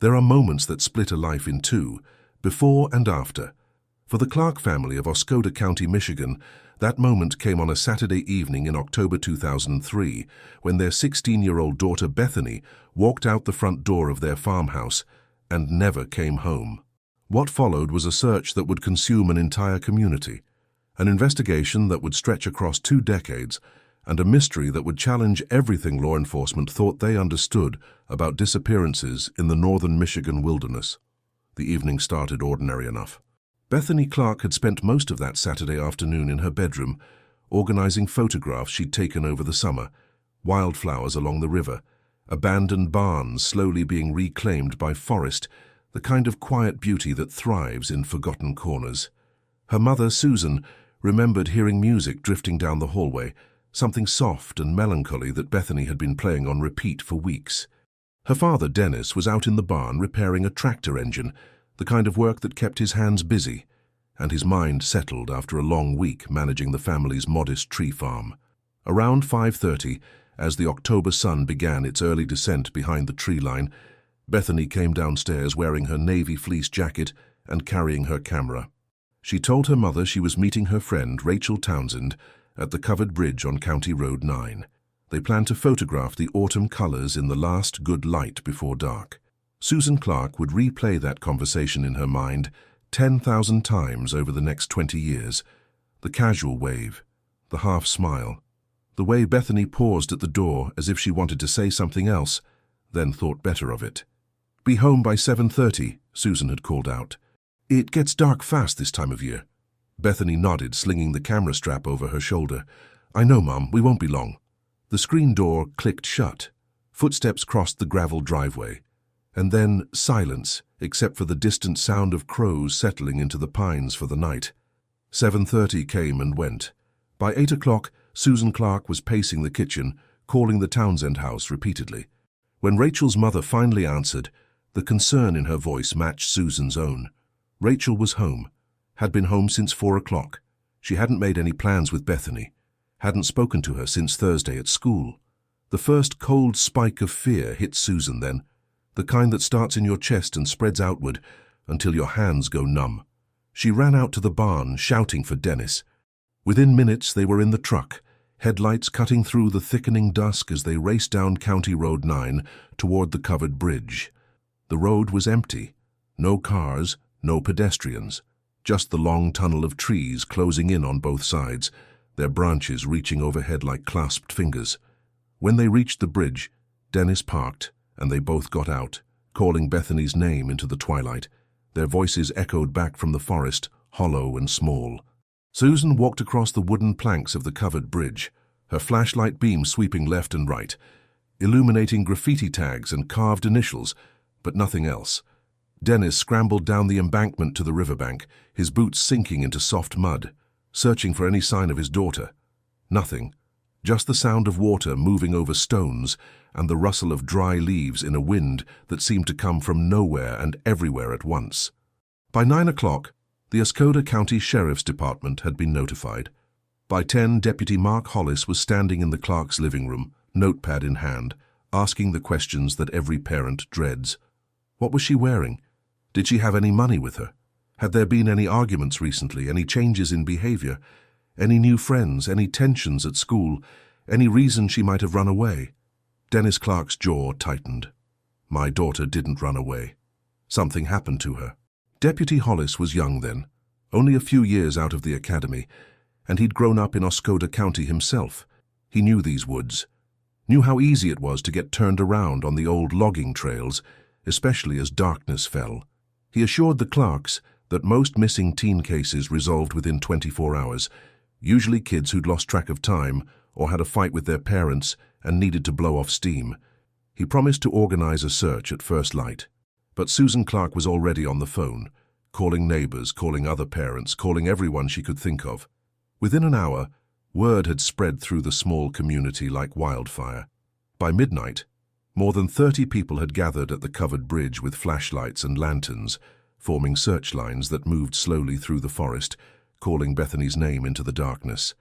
There are moments that split a life in two, before and after. For the Clark family of Oscoda County, Michigan, that moment came on a Saturday evening in October 2003, when their 16-year-old daughter Bethany walked out the front door of their farmhouse and never came home. What followed was a search that would consume an entire community, an investigation that would stretch across 2 decades, and a mystery that would challenge everything law enforcement thought they understood about disappearances in the northern Michigan wilderness. The evening started ordinary enough. Bethany Clark had spent most of that Saturday afternoon in her bedroom, organizing photographs she'd taken over the summer, wildflowers along the river, abandoned barns slowly being reclaimed by forest, the kind of quiet beauty that thrives in forgotten corners. Her mother, Susan, remembered hearing music drifting down the hallway, something soft and melancholy that Bethany had been playing on repeat for weeks. Her father, Dennis, was out in the barn repairing a tractor engine, the kind of work that kept his hands busy, and his mind settled after a long week managing the family's modest tree farm. Around 5:30, as the October sun began its early descent behind the tree line, Bethany came downstairs wearing her navy fleece jacket and carrying her camera. She told her mother she was meeting her friend, Rachel Townsend, at the covered bridge on County Road 9. They planned to photograph the autumn colors in the last good light before dark. Susan Clark would replay that conversation in her mind 10,000 times over the next 20 years. The casual wave, the half smile, the way Bethany paused at the door as if she wanted to say something else, then thought better of it. "Be home by 7:30, Susan had called out. "It gets dark fast this time of year." Bethany nodded, slinging the camera strap over her shoulder. "I know, Mom, we won't be long." The screen door clicked shut. Footsteps crossed the gravel driveway. And then silence, except for the distant sound of crows settling into the pines for the night. 7:30 came and went. By 8 o'clock, Susan Clark was pacing the kitchen, calling the Townsend house repeatedly. When Rachel's mother finally answered, the concern in her voice matched Susan's own. Rachel was home, had been home since 4 o'clock. She hadn't made any plans with Bethany, hadn't spoken to her since Thursday at school. The first cold spike of fear hit Susan then, the kind that starts in your chest and spreads outward until your hands go numb. She ran out to the barn, shouting for Dennis. Within minutes they were in the truck, headlights cutting through the thickening dusk as they raced down County Road 9 toward the covered bridge. The road was empty. No cars, no pedestrians. Just the long tunnel of trees closing in on both sides, their branches reaching overhead like clasped fingers. When they reached the bridge, Dennis parked, and they both got out, calling Bethany's name into the twilight. Their voices echoed back from the forest, hollow and small. Susan walked across the wooden planks of the covered bridge, her flashlight beam sweeping left and right, illuminating graffiti tags and carved initials, but nothing else. Dennis scrambled down the embankment to the riverbank, his boots sinking into soft mud, searching for any sign of his daughter. Nothing. Just the sound of water moving over stones and the rustle of dry leaves in a wind that seemed to come from nowhere and everywhere at once. By 9 o'clock, the Oscoda County Sheriff's Department had been notified. By 10, Deputy Mark Hollis was standing in the Clark's living room, notepad in hand, asking the questions that every parent dreads. What was she wearing? Did she have any money with her? Had there been any arguments recently, any changes in behavior? Any new friends, any tensions at school, any reason she might have run away? Dennis Clark's jaw tightened. My daughter didn't run away. Something happened to her. Deputy Hollis was young then, only a few years out of the academy, and he'd grown up in Oscoda County himself. He knew these woods, knew how easy it was to get turned around on the old logging trails, especially as darkness fell. He assured the Clarks that most missing teen cases resolved within 24 hours, usually kids who'd lost track of time or had a fight with their parents and needed to blow off steam. He promised to organize a search at first light. But Susan Clark was already on the phone, calling neighbors, calling other parents, calling everyone she could think of. Within an hour, word had spread through the small community like wildfire. By midnight, more than 30 people had gathered at the covered bridge with flashlights and lanterns, forming search lines that moved slowly through the forest, calling Bethany's name into the darkness.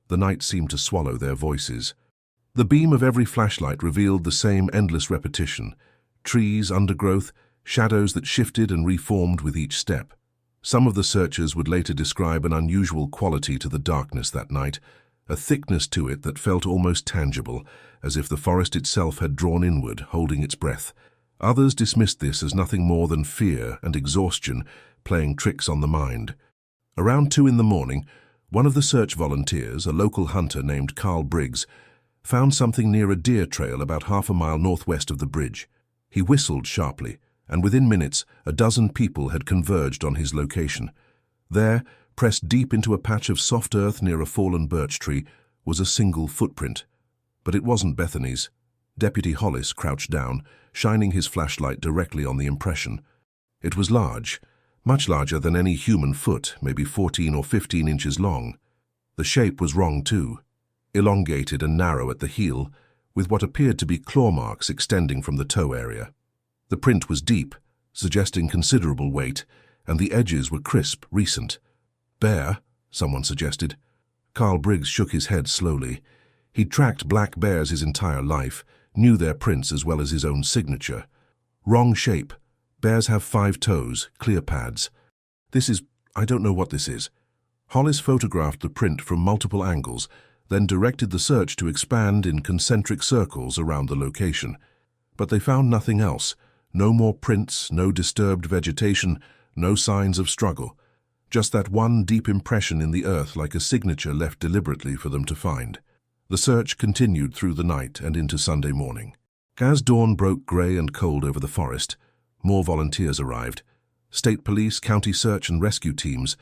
The night seemed to swallow their voices. The beam of every flashlight revealed the same endless repetition: trees, undergrowth, shadows that shifted and reformed with each step. Some of the searchers would later describe an unusual quality to the darkness that night, a thickness to it that felt almost tangible, as if the forest itself had drawn inward, holding its breath. Others dismissed this as nothing more than fear and exhaustion playing tricks on the mind. Around 2 in the morning, one of the search volunteers, a local hunter named Carl Briggs, found something near a deer trail about half a mile northwest of the bridge. He whistled sharply, and within minutes, a dozen people had converged on his location. There, pressed deep into a patch of soft earth near a fallen birch tree, was a single footprint. But it wasn't Bethany's. Deputy Hollis crouched down, shining his flashlight directly on the impression. It was large, much larger than any human foot, maybe 14 or 15 inches long. The shape was wrong too, elongated and narrow at the heel, with what appeared to be claw marks extending from the toe area. The print was deep, suggesting considerable weight, and the edges were crisp, recent. Bear, someone suggested. Carl Briggs shook his head slowly. He'd tracked black bears his entire life, knew their prints as well as his own signature. Wrong shape. Bears have 5 toes, clear pads. I don't know what this is. Hollis photographed the print from multiple angles, then directed the search to expand in concentric circles around the location. But they found nothing else. No more prints, no disturbed vegetation, no signs of struggle. Just that one deep impression in the earth like a signature left deliberately for them to find. The search continued through the night and into Sunday morning. As dawn broke grey and cold over the forest, more volunteers arrived. State police, county search and rescue teams,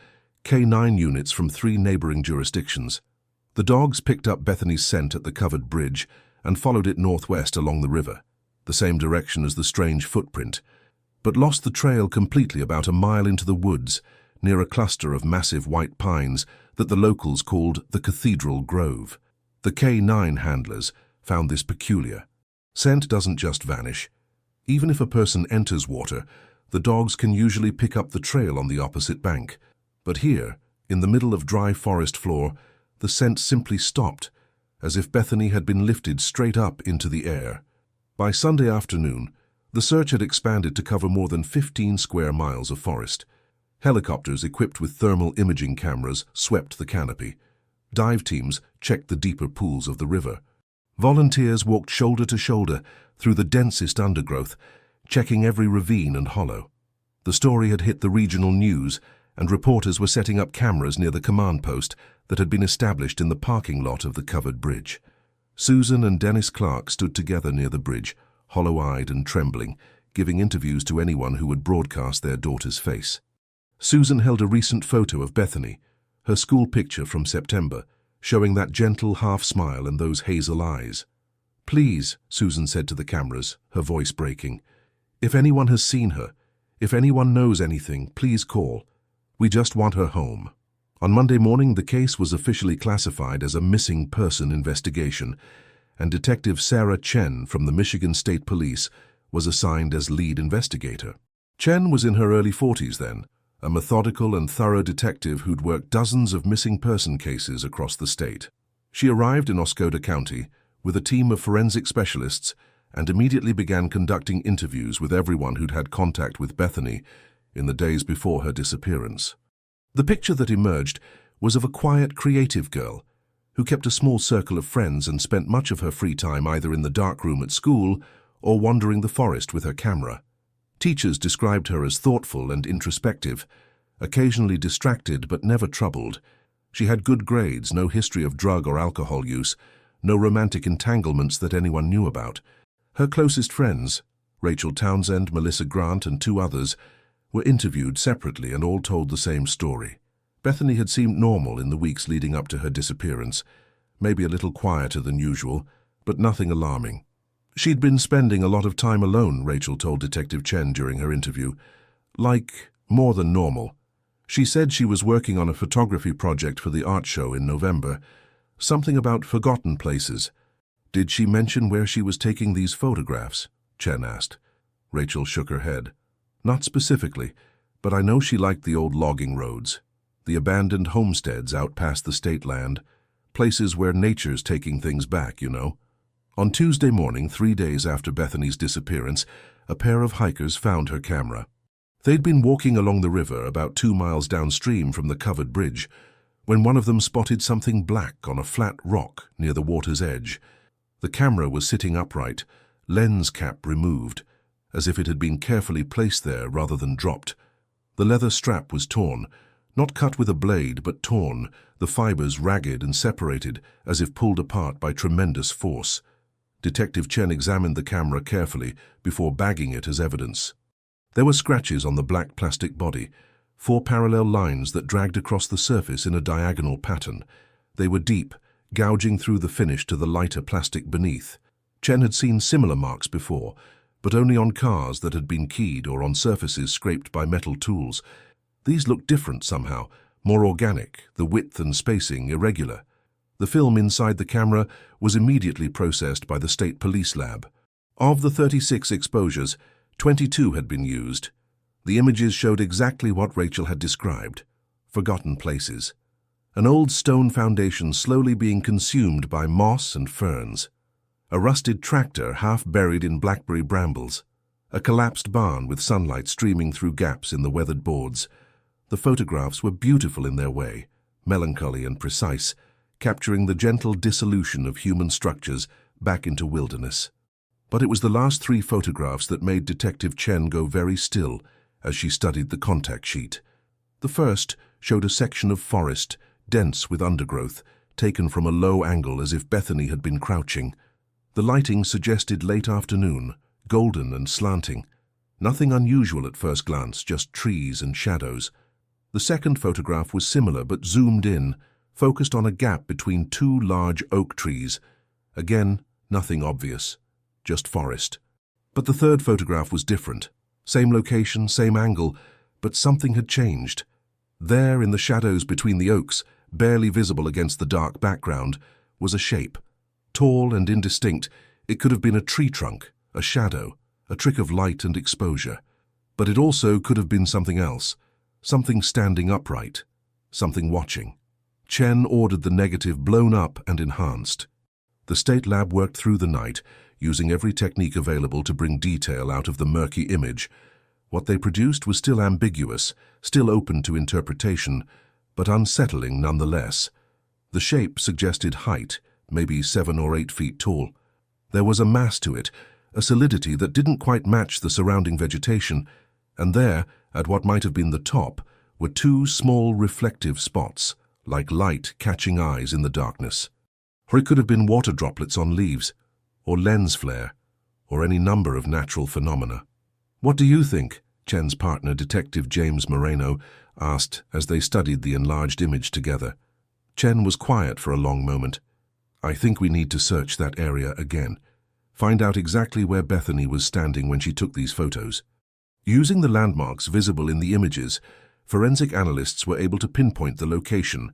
K9 units from 3 neighboring jurisdictions. The dogs picked up Bethany's scent at the covered bridge and followed it northwest along the river, the same direction as the strange footprint, but lost the trail completely about a mile into the woods, near a cluster of massive white pines that the locals called the Cathedral Grove. The K9 handlers found this peculiar. Scent doesn't just vanish. Even if a person enters water, the dogs can usually pick up the trail on the opposite bank. But here, in the middle of dry forest floor, the scent simply stopped, as if Bethany had been lifted straight up into the air. By Sunday afternoon, the search had expanded to cover more than 15 square miles of forest. Helicopters equipped with thermal imaging cameras swept the canopy. Dive teams checked the deeper pools of the river. Volunteers walked shoulder to shoulder through the densest undergrowth, checking every ravine and hollow. The story had hit the regional news, and reporters were setting up cameras near the command post that had been established in the parking lot of the covered bridge. Susan and Dennis Clark stood together near the bridge, hollow-eyed and trembling, giving interviews to anyone who would broadcast their daughter's face. Susan held a recent photo of Bethany, her school picture from September, showing that gentle half-smile and those hazel eyes. "Please," Susan said to the cameras, her voice breaking, "if anyone has seen her, if anyone knows anything, please call. We just want her home." On Monday morning, the case was officially classified as a missing person investigation, and Detective Sarah Chen from the Michigan State Police was assigned as lead investigator. Chen was in her early 40s then, a methodical and thorough detective who'd worked dozens of missing person cases across the state. She arrived in Oscoda County with a team of forensic specialists and immediately began conducting interviews with everyone who'd had contact with Bethany in the days before her disappearance. The picture that emerged was of a quiet, creative girl who kept a small circle of friends and spent much of her free time either in the dark room at school or wandering the forest with her camera. Teachers described her as thoughtful and introspective, occasionally distracted but never troubled. She had good grades, no history of drug or alcohol use, no romantic entanglements that anyone knew about. Her closest friends, Rachel Townsend, Melissa Grant, and 2 others, were interviewed separately and all told the same story. Bethany had seemed normal in the weeks leading up to her disappearance, maybe a little quieter than usual, but nothing alarming. She'd been spending a lot of time alone, Rachel told Detective Chen during her interview. Like, more than normal. She said she was working on a photography project for the art show in November, something about forgotten places. Did she mention where she was taking these photographs? Chen asked. Rachel shook her head. Not specifically, but I know she liked the old logging roads, the abandoned homesteads out past the state land, places where nature's taking things back, you know. On Tuesday morning, 3 days after Bethany's disappearance, a pair of hikers found her camera. They'd been walking along the river about 2 miles downstream from the covered bridge when one of them spotted something black on a flat rock near the water's edge. The camera was sitting upright, lens cap removed, as if it had been carefully placed there rather than dropped. The leather strap was torn, not cut with a blade but torn, the fibers ragged and separated as if pulled apart by tremendous force. Detective Chen examined the camera carefully before bagging it as evidence. There were scratches on the black plastic body, 4 parallel lines that dragged across the surface in a diagonal pattern. They were deep, gouging through the finish to the lighter plastic beneath. Chen had seen similar marks before, but only on cars that had been keyed or on surfaces scraped by metal tools. These looked different somehow, more organic, the width and spacing irregular. The film inside the camera was immediately processed by the state police lab. Of the 36 exposures, 22 had been used. The images showed exactly what Rachel had described: forgotten places. An old stone foundation slowly being consumed by moss and ferns. A rusted tractor half buried in blackberry brambles. A collapsed barn with sunlight streaming through gaps in the weathered boards. The photographs were beautiful in their way, melancholy and precise, capturing the gentle dissolution of human structures back into wilderness. But it was the last 3 photographs that made Detective Chen go very still as she studied the contact sheet. The first showed a section of forest, dense with undergrowth, taken from a low angle as if Bethany had been crouching. The lighting suggested late afternoon, golden and slanting. Nothing unusual at first glance, just trees and shadows. The second photograph was similar but zoomed in, focused on a gap between 2 large oak trees. Again, nothing obvious, just forest. But the third photograph was different. Same location, same angle, but something had changed. There, in the shadows between the oaks, barely visible against the dark background, was a shape. Tall and indistinct, it could have been a tree trunk, a shadow, a trick of light and exposure. But it also could have been something else, something standing upright, something watching. Chen ordered the negative blown up and enhanced. The state lab worked through the night, using every technique available to bring detail out of the murky image. What they produced was still ambiguous, still open to interpretation, but unsettling nonetheless. The shape suggested height, maybe 7 or 8 feet tall. There was a mass to it, a solidity that didn't quite match the surrounding vegetation, and there, at what might have been the top, were 2 small reflective spots, like light catching eyes in the darkness. Or it could have been water droplets on leaves, or lens flare, or any number of natural phenomena. "What do you think?" Chen's partner, Detective James Moreno, asked as they studied the enlarged image together. Chen was quiet for a long moment. "I think we need to search that area again. Find out exactly where Bethany was standing when she took these photos." Using the landmarks visible in the images, forensic analysts were able to pinpoint the location: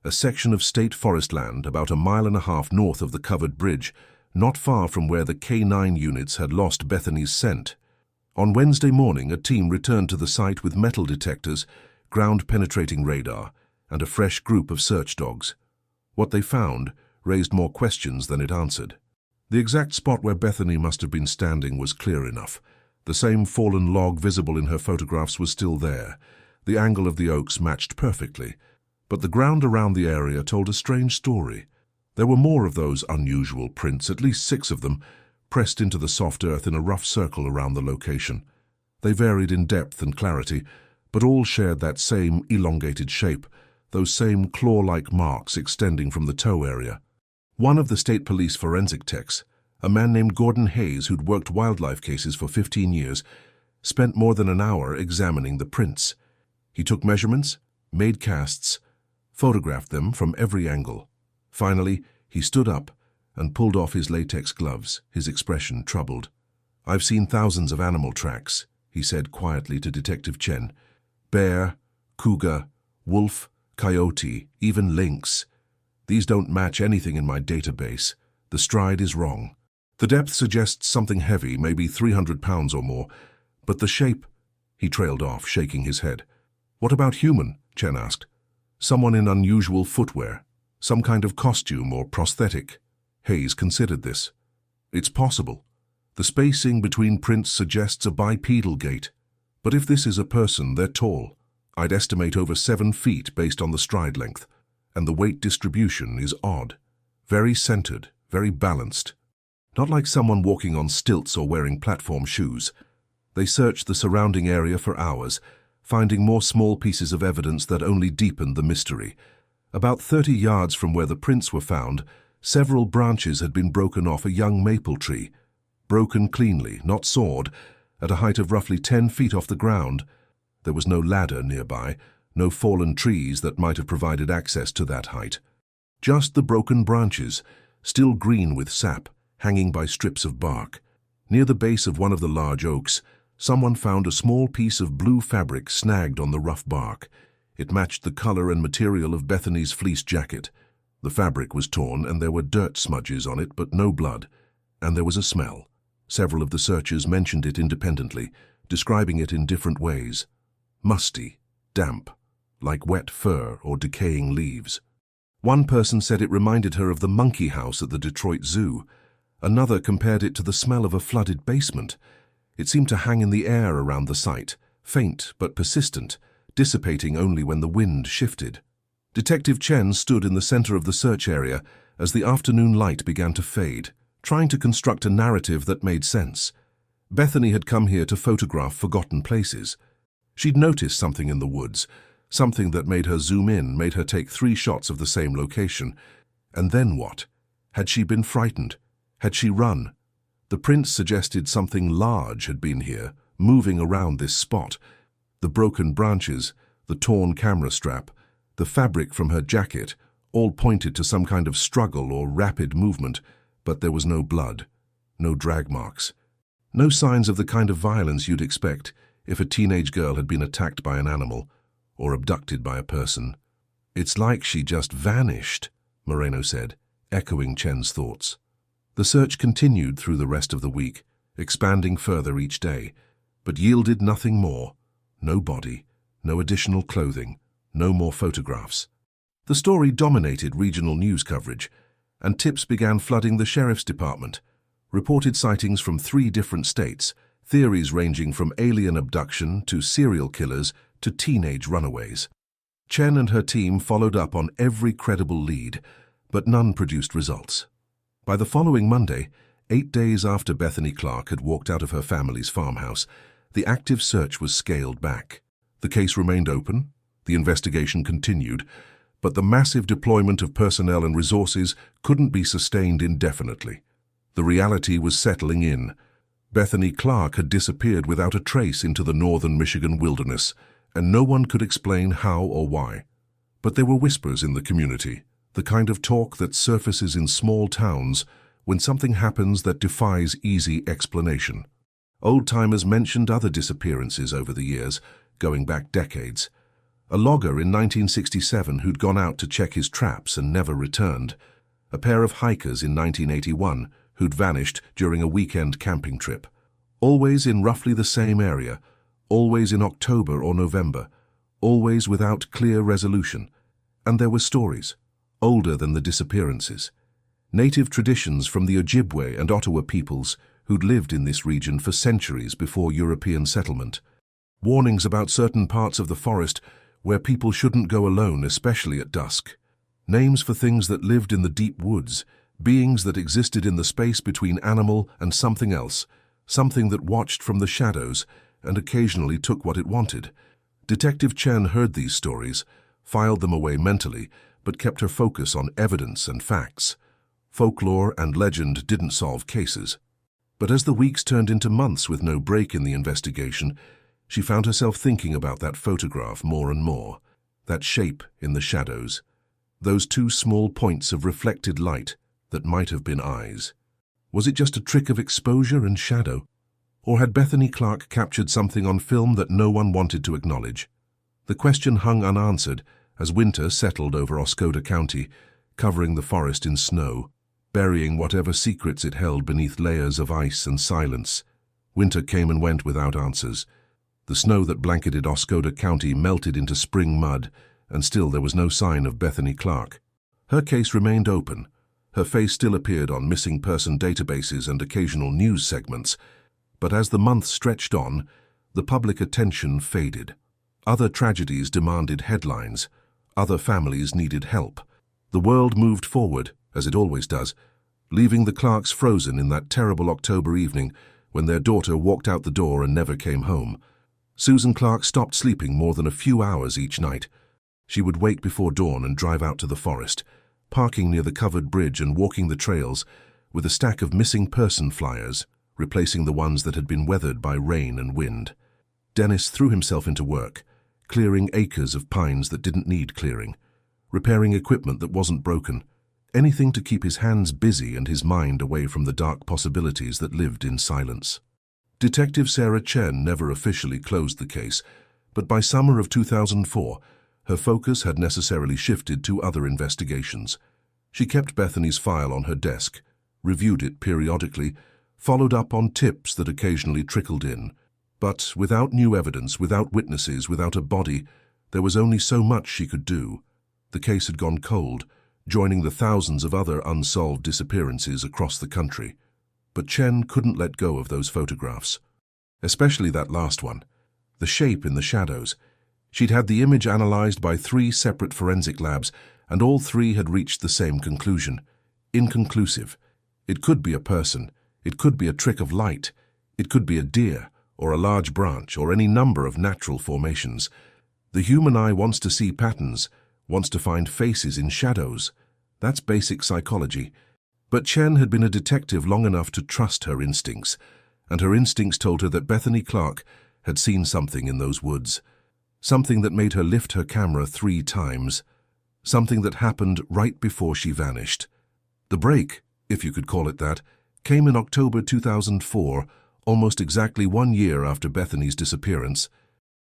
a section of state forest land about 1.5 miles north of the covered bridge, not far from where the K9 units had lost Bethany's scent. On Wednesday morning, a team returned to the site with metal detectors, ground-penetrating radar, and a fresh group of search dogs. What they found raised more questions than it answered. The exact spot where Bethany must have been standing was clear enough. The same fallen log visible in her photographs was still there. The angle of the oaks matched perfectly. But the ground around the area told a strange story. There were more of those unusual prints, at least 6 of them, pressed into the soft earth in a rough circle around the location. They varied in depth and clarity, but all shared that same elongated shape, those same claw-like marks extending from the toe area. One of the state police forensic techs, a man named Gordon Hayes who'd worked wildlife cases for 15 years, spent more than an hour examining the prints. He took measurements, made casts, photographed them from every angle. Finally, he stood up and pulled off his latex gloves, his expression troubled. "I've seen thousands of animal tracks," he said quietly to Detective Chen. "Bear, cougar, wolf, coyote, even lynx. These don't match anything in my database. The stride is wrong. The depth suggests something heavy, maybe 300 pounds or more, but the shape—" He trailed off, shaking his head. "What about human?" Chen asked. "Someone in unusual footwear, some kind of costume or prosthetic?" Hayes considered this. "It's possible. The spacing between prints suggests a bipedal gait. But if this is a person, they're tall. I'd estimate over 7 feet based on the stride length. And the weight distribution is odd. Very centered, very balanced. Not like someone walking on stilts or wearing platform shoes. They searched the surrounding area for hours, finding more small pieces of evidence that only deepened the mystery. About 30 yards from where the prints were found, several branches had been broken off a young maple tree. Broken cleanly, not sawed, at a height of roughly 10 feet off the ground. There was no ladder nearby, no fallen trees that might have provided access to that height. Just the broken branches, still green with sap, hanging by strips of bark. Near the base of one of the large oaks, someone found a small piece of blue fabric snagged on the rough bark. It matched the color and material of Bethany's fleece jacket. The fabric was torn and there were dirt smudges on it, but no blood. And there was a smell. Several of the searchers mentioned it independently, describing it in different ways. Musty, damp, like wet fur or decaying leaves. One person said it reminded her of the monkey house at the Detroit Zoo. Another compared it to the smell of a flooded basement. It seemed to hang in the air around the site, faint but persistent, dissipating only when the wind shifted. Detective Chen stood in the center of the search area as the afternoon light began to fade, trying to construct a narrative that made sense. Bethany had come here to photograph forgotten places. She'd noticed something in the woods, something that made her zoom in, made her take 3 shots of the same location. And then what? Had she been frightened? Had she run? The prints suggested something large had been here, moving around this spot. The broken branches, the torn camera strap, the fabric from her jacket, all pointed to some kind of struggle or rapid movement, but there was no blood, no drag marks, no signs of the kind of violence you'd expect if a teenage girl had been attacked by an animal or abducted by a person. "It's like she just vanished," Moreno said, echoing Chen's thoughts. The search continued through the rest of the week, expanding further each day, but yielded nothing more. No body, no additional clothing, no more photographs. The story dominated regional news coverage, and tips began flooding the sheriff's department. Reported sightings from 3 different states, theories ranging from alien abduction to serial killers to teenage runaways. Chen and her team followed up on every credible lead, but none produced results. By the following Monday, 8 days after Bethany Clark had walked out of her family's farmhouse, the active search was scaled back. The case remained open, the investigation continued, but the massive deployment of personnel and resources couldn't be sustained indefinitely. The reality was settling in. Bethany Clark had disappeared without a trace into the northern Michigan wilderness, and no one could explain how or why. But there were whispers in the community, the kind of talk that surfaces in small towns when something happens that defies easy explanation. Old-timers mentioned other disappearances over the years, going back decades. A logger in 1967 who'd gone out to check his traps and never returned. A pair of hikers in 1981 who'd vanished during a weekend camping trip. Always in roughly the same area, always in October or November, always without clear resolution. And there were stories, older than the disappearances. Native traditions from the Ojibwe and Ottawa peoples who'd lived in this region for centuries before European settlement. Warnings about certain parts of the forest where people shouldn't go alone, especially at dusk. Names for things that lived in the deep woods, beings that existed in the space between animal and something else, something that watched from the shadows and occasionally took what it wanted. Detective Chen heard these stories, filed them away mentally, but kept her focus on evidence and facts. Folklore and legend didn't solve cases. But as the weeks turned into months with no break in the investigation, she found herself thinking about that photograph more and more, that shape in the shadows, those 2 small points of reflected light that might have been eyes. Was it just a trick of exposure and shadow? Or had Bethany Clark captured something on film that no one wanted to acknowledge? The question hung unanswered as winter settled over Oscoda County, covering the forest in snow, burying whatever secrets it held beneath layers of ice and silence. Winter came and went without answers. The snow that blanketed Oscoda County melted into spring mud, and still there was no sign of Bethany Clark. Her case remained open, Her face still appeared on missing person databases and occasional news segments, but as the months stretched on, the public attention faded. Other tragedies demanded headlines. Other families needed help. The world moved forward, as it always does, leaving the Clarks frozen in that terrible October evening when their daughter walked out the door and never came home. Susan Clark stopped sleeping more than a few hours each night. She would wake before dawn and drive out to the forest, parking near the covered bridge and walking the trails with a stack of missing person flyers, replacing the ones that had been weathered by rain and wind. Dennis threw himself into work, clearing acres of pines that didn't need clearing, repairing equipment that wasn't broken, anything to keep his hands busy and his mind away from the dark possibilities that lived in silence. Detective Sarah Chen never officially closed the case, but by summer of 2004, her focus had necessarily shifted to other investigations. She kept Bethany's file on her desk, reviewed it periodically, followed up on tips that occasionally trickled in. But without new evidence, without witnesses, without a body, there was only so much she could do. The case had gone cold, joining the thousands of other unsolved disappearances across the country. But Chen couldn't let go of those photographs. Especially that last one, the shape in the shadows. She'd had the image analyzed by 3 separate forensic labs, and all 3 had reached the same conclusion. Inconclusive. It could be a person, it could be a trick of light, it could be a deer, or a large branch, or any number of natural formations. The human eye wants to see patterns, wants to find faces in shadows. That's basic psychology. But Chen had been a detective long enough to trust her instincts, and her instincts told her that Bethany Clark had seen something in those woods. Something that made her lift her camera 3 times. Something that happened right before she vanished. The break, if you could call it that, came in October 2004, almost exactly 1 year after Bethany's disappearance.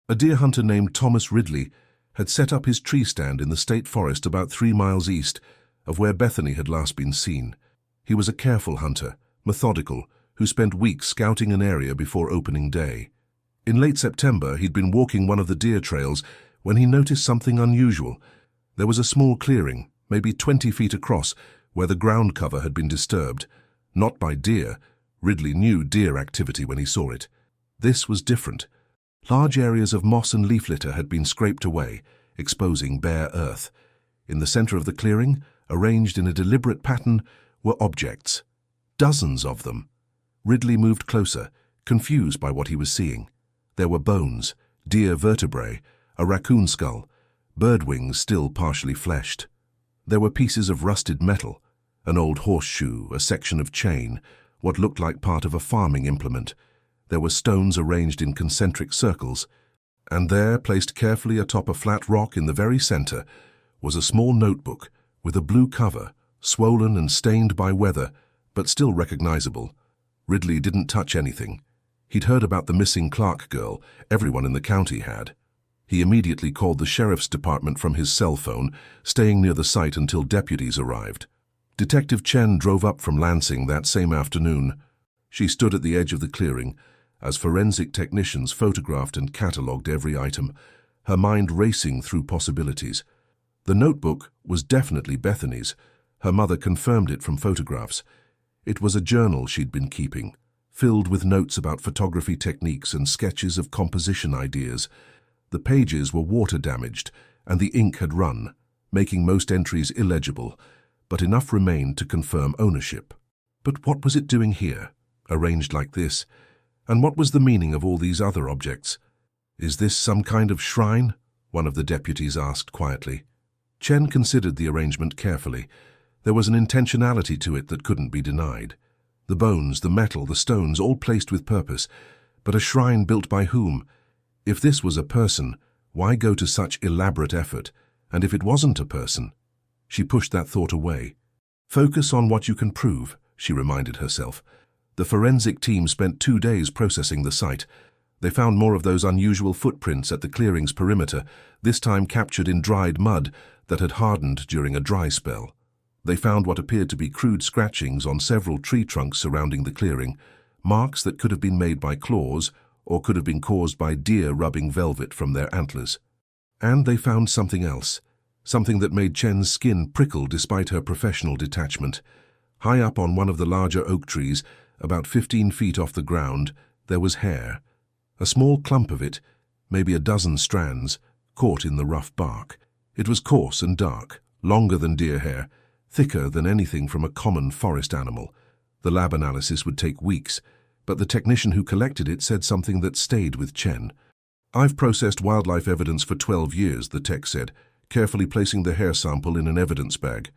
A deer hunter named Thomas Ridley had set up his tree stand in the state forest about 3 miles east of where Bethany had last been seen. He was a careful hunter, methodical, who spent weeks scouting an area before opening day. In late September, he'd been walking one of the deer trails when he noticed something unusual. There was a small clearing, maybe 20 feet across, where the ground cover had been disturbed. Not by deer. Ridley knew deer activity when he saw it. This was different. Large areas of moss and leaf litter had been scraped away, exposing bare earth. In the center of the clearing, arranged in a deliberate pattern, were objects. Dozens of them. Ridley moved closer, confused by what he was seeing. There were bones, deer vertebrae, a raccoon skull, bird wings still partially fleshed. There were pieces of rusted metal, an old horseshoe, a section of chain, what looked like part of a farming implement. There were stones arranged in concentric circles, and there, placed carefully atop a flat rock in the very center, was a small notebook with a blue cover, swollen and stained by weather, but still recognizable. Ridley didn't touch anything. He'd heard about the missing Clark girl. Everyone in the county had. He immediately called the sheriff's department from his cell phone, staying near the site until deputies arrived. Detective Chen drove up from Lansing that same afternoon. She stood at the edge of the clearing as forensic technicians photographed and catalogued every item, her mind racing through possibilities. The notebook was definitely Bethany's. Her mother confirmed it from photographs. It was a journal she'd been keeping, filled with notes about photography techniques and sketches of composition ideas. The pages were water-damaged, and the ink had run, making most entries illegible, but enough remained to confirm ownership. But what was it doing here, arranged like this? And what was the meaning of all these other objects? "Is this some kind of shrine?" one of the deputies asked quietly. Chen considered the arrangement carefully. There was an intentionality to it that couldn't be denied. The bones, the metal, the stones, all placed with purpose. But a shrine built by whom? If this was a person, why go to such elaborate effort? And if it wasn't a person? She pushed that thought away. Focus on what you can prove, she reminded herself. The forensic team spent 2 days processing the site. They found more of those unusual footprints at the clearing's perimeter, this time captured in dried mud that had hardened during a dry spell. They found what appeared to be crude scratchings on several tree trunks surrounding the clearing, marks that could have been made by claws or could have been caused by deer rubbing velvet from their antlers. And they found something else. something that made Chen's skin prickle despite her professional detachment. High up on one of the larger oak trees, about 15 feet off the ground, there was hair. A small clump of it, maybe a dozen strands, caught in the rough bark. It was coarse and dark, longer than deer hair, thicker than anything from a common forest animal. The lab analysis would take weeks, but the technician who collected it said something that stayed with Chen. "I've processed wildlife evidence for 12 years, the tech said, carefully placing the hair sample in an evidence bag.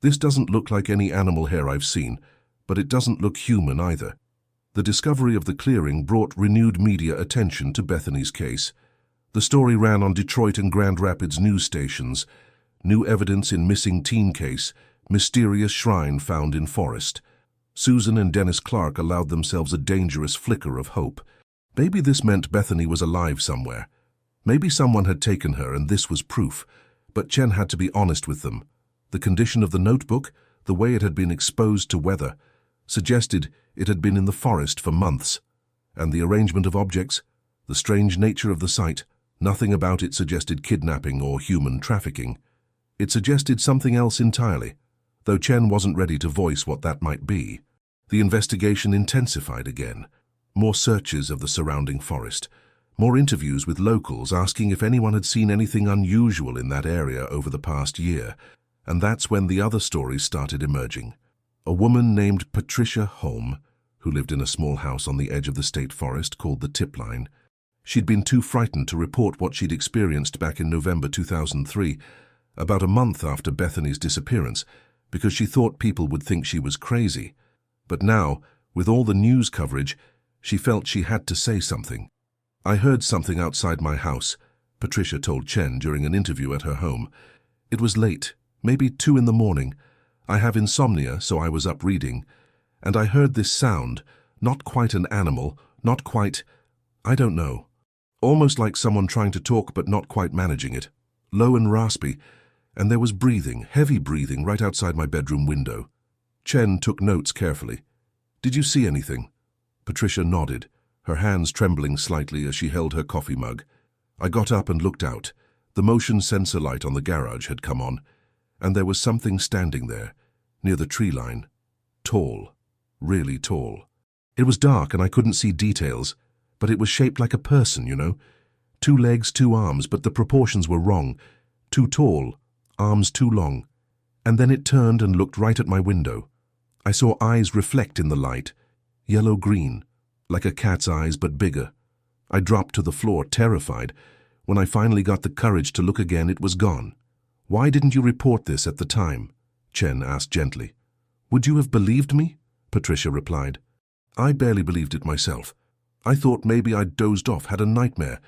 "This doesn't look like any animal hair I've seen, but it doesn't look human either." The discovery of the clearing brought renewed media attention to Bethany's case. The story ran on Detroit and Grand Rapids news stations. New evidence in missing teen case, mysterious shrine found in forest. Susan and Dennis Clark allowed themselves a dangerous flicker of hope. Maybe this meant Bethany was alive somewhere. Maybe someone had taken her and this was proof. But Chen had to be honest with them. The condition of the notebook, the way it had been exposed to weather, suggested it had been in the forest for months. And the arrangement of objects, the strange nature of the site, nothing about it suggested kidnapping or human trafficking. It suggested something else entirely, though Chen wasn't ready to voice what that might be. The investigation intensified again. More searches of the surrounding forest, more interviews with locals asking if anyone had seen anything unusual in that area over the past year. And that's when the other stories started emerging. A woman named Patricia Holm, who lived in a small house on the edge of the state forest called the Tip Line. She'd been too frightened to report what she'd experienced back in November 2003, about a month after Bethany's disappearance, because she thought people would think she was crazy. But now, with all the news coverage, she felt she had to say something. "I heard something outside my house," Patricia told Chen during an interview at her home. "It was late, maybe 2 in the morning. I have insomnia, so I was up reading. And I heard this sound, not quite an animal, not quite, I don't know. Almost like someone trying to talk but not quite managing it. Low and raspy. And there was breathing, heavy breathing, right outside my bedroom window." Chen took notes carefully. "Did you see anything?" Patricia nodded, her hands trembling slightly as she held her coffee mug. "I got up and looked out. The motion sensor light on the garage had come on, and there was something standing there, near the tree line. Tall, really tall. It was dark and I couldn't see details, but it was shaped like a person, you know. 2 legs, 2 arms, but the proportions were wrong. Too tall, arms too long. And then it turned and looked right at my window. I saw eyes reflect in the light, yellow-green, like a cat's eyes but bigger. I dropped to the floor, terrified. When I finally got the courage to look again, it was gone." "Why didn't you report this at the time?" Chen asked gently. "Would you have believed me?" Patricia replied. "I barely believed it myself. I thought maybe I'd dozed off, had a nightmare.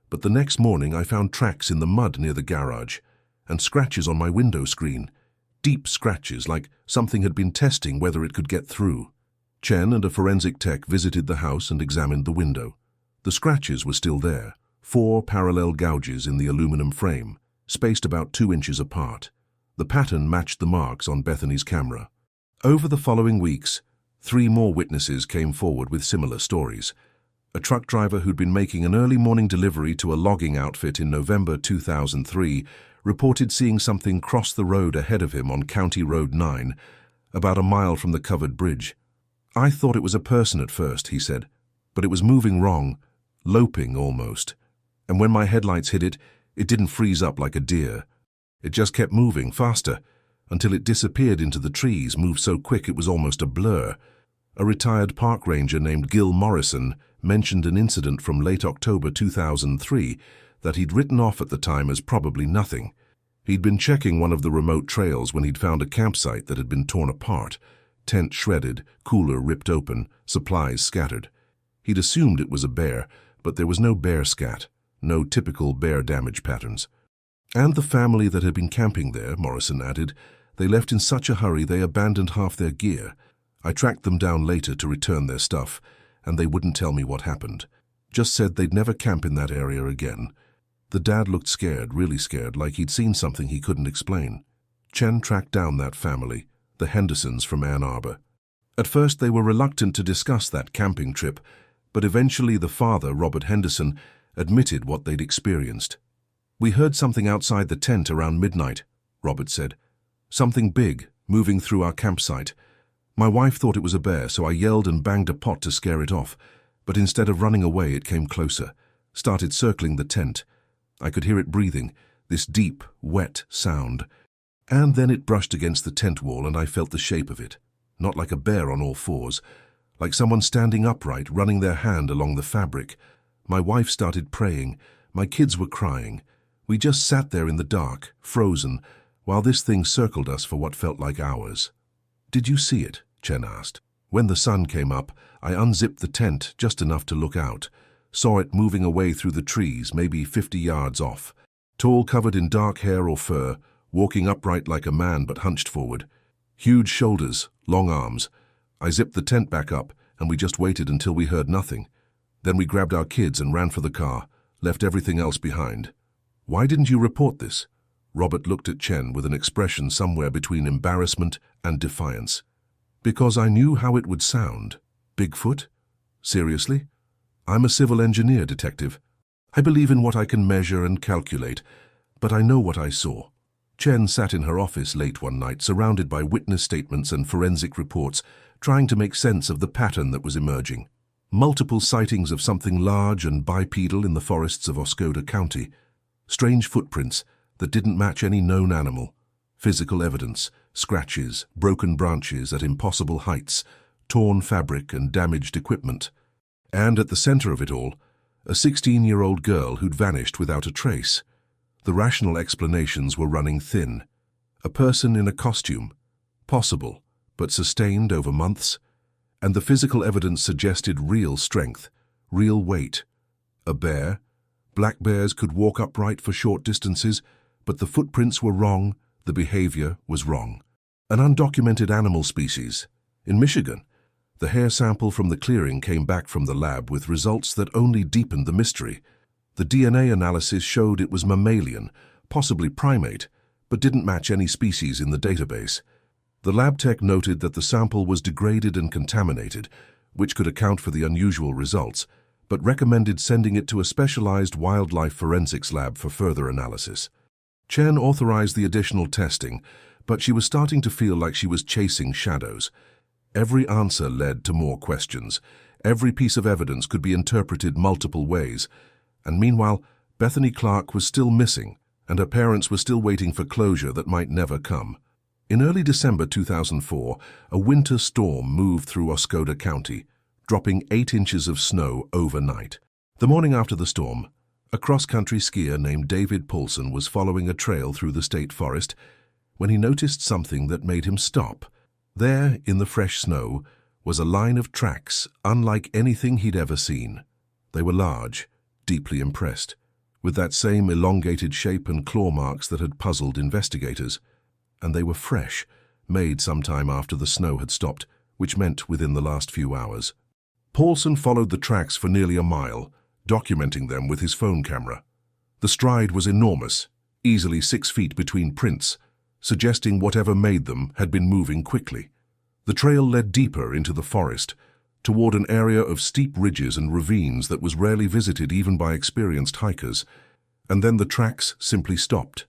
But the next morning I found tracks in the mud near the garage, and scratches on my window screen. Deep scratches, like something had been testing whether it could get through." Chen and a forensic tech visited the house and examined the window. The scratches were still there, 4 parallel gouges in the aluminum frame, spaced about 2 inches apart. The pattern matched the marks on Bethany's camera. Over the following weeks, 3 more witnesses came forward with similar stories. A truck driver who'd been making an early morning delivery to a logging outfit in November 2003 reported seeing something cross the road ahead of him on County Road 9, about a mile from the covered bridge. "I thought it was a person at first," he said, "but it was moving wrong, loping almost. And when my headlights hit it, it didn't freeze up like a deer. It just kept moving faster, until it disappeared into the trees, moved so quick it was almost a blur." A retired park ranger named Gil Morrison mentioned an incident from late October 2003 that he'd written off at the time as probably nothing. He'd been checking one of the remote trails when he'd found a campsite that had been torn apart, tent shredded, cooler ripped open, supplies scattered. He'd assumed it was a bear, but there was no bear scat, no typical bear damage patterns. "And the family that had been camping there," Morrison added, "they left in such a hurry they abandoned half their gear. I tracked them down later to return their stuff, and they wouldn't tell me what happened. Just said they'd never camp in that area again." The dad looked scared, really scared, like he'd seen something he couldn't explain. Chen tracked down that family, the Hendersons from Ann Arbor. At first they were reluctant to discuss that camping trip, but eventually the father, Robert Henderson, admitted what they'd experienced. "We heard something outside the tent around midnight," Robert said. "Something big, moving through our campsite. My wife thought it was a bear, so I yelled and banged a pot to scare it off. But instead of running away, it came closer, started circling the tent. I could hear it breathing, this deep, wet sound. And then it brushed against the tent wall and I felt the shape of it. Not like a bear on all fours, like someone standing upright, running their hand along the fabric. My wife started praying. My kids were crying. We just sat there in the dark, frozen, while this thing circled us for what felt like hours." "Did you see it?" Chen asked. "When the sun came up, I unzipped the tent just enough to look out. Saw it moving away through the trees, maybe 50 yards off. Tall, covered in dark hair or fur, walking upright like a man but hunched forward. Huge shoulders, long arms. I zipped the tent back up and we just waited until we heard nothing. Then we grabbed our kids and ran for the car, left everything else behind." "Why didn't you report this?" Robert looked at Chen with an expression somewhere between embarrassment and defiance. "Because I knew how it would sound. Bigfoot? Seriously? I'm a civil engineer, detective. I believe in what I can measure and calculate, but I know what I saw." Chen sat in her office late one night, surrounded by witness statements and forensic reports, trying to make sense of the pattern that was emerging. Multiple sightings of something large and bipedal in the forests of Oscoda County. Strange footprints that didn't match any known animal. Physical evidence, scratches, broken branches at impossible heights, torn fabric and damaged equipment. And at the center of it all, a 16-year-old girl who'd vanished without a trace. The rational explanations were running thin. A person in a costume, possible, but sustained over months. And the physical evidence suggested real strength, real weight. A bear. Black bears could walk upright for short distances, but the footprints were wrong, the behavior was wrong. An undocumented animal species. In Michigan, the hair sample from the clearing came back from the lab with results that only deepened the mystery. The DNA analysis showed it was mammalian, possibly primate, but didn't match any species in the database. The lab tech noted that the sample was degraded and contaminated, which could account for the unusual results, but recommended sending it to a specialized wildlife forensics lab for further analysis. Chen authorized the additional testing, but she was starting to feel like she was chasing shadows. Every answer led to more questions. Every piece of evidence could be interpreted multiple ways. And meanwhile, Bethany Clark was still missing, and her parents were still waiting for closure that might never come. In early December 2004, a winter storm moved through Oscoda County, dropping 8 inches of snow overnight. The morning after the storm, a cross-country skier named David Paulson was following a trail through the state forest when he noticed something that made him stop. There, in the fresh snow, was a line of tracks unlike anything he'd ever seen. They were large, deeply impressed, with that same elongated shape and claw marks that had puzzled investigators. And they were fresh, made sometime after the snow had stopped, which meant within the last few hours. Paulson followed the tracks for nearly a mile, documenting them with his phone camera. The stride was enormous, easily 6 feet between prints, suggesting whatever made them had been moving quickly. The trail led deeper into the forest, toward an area of steep ridges and ravines that was rarely visited even by experienced hikers. And then the tracks simply stopped.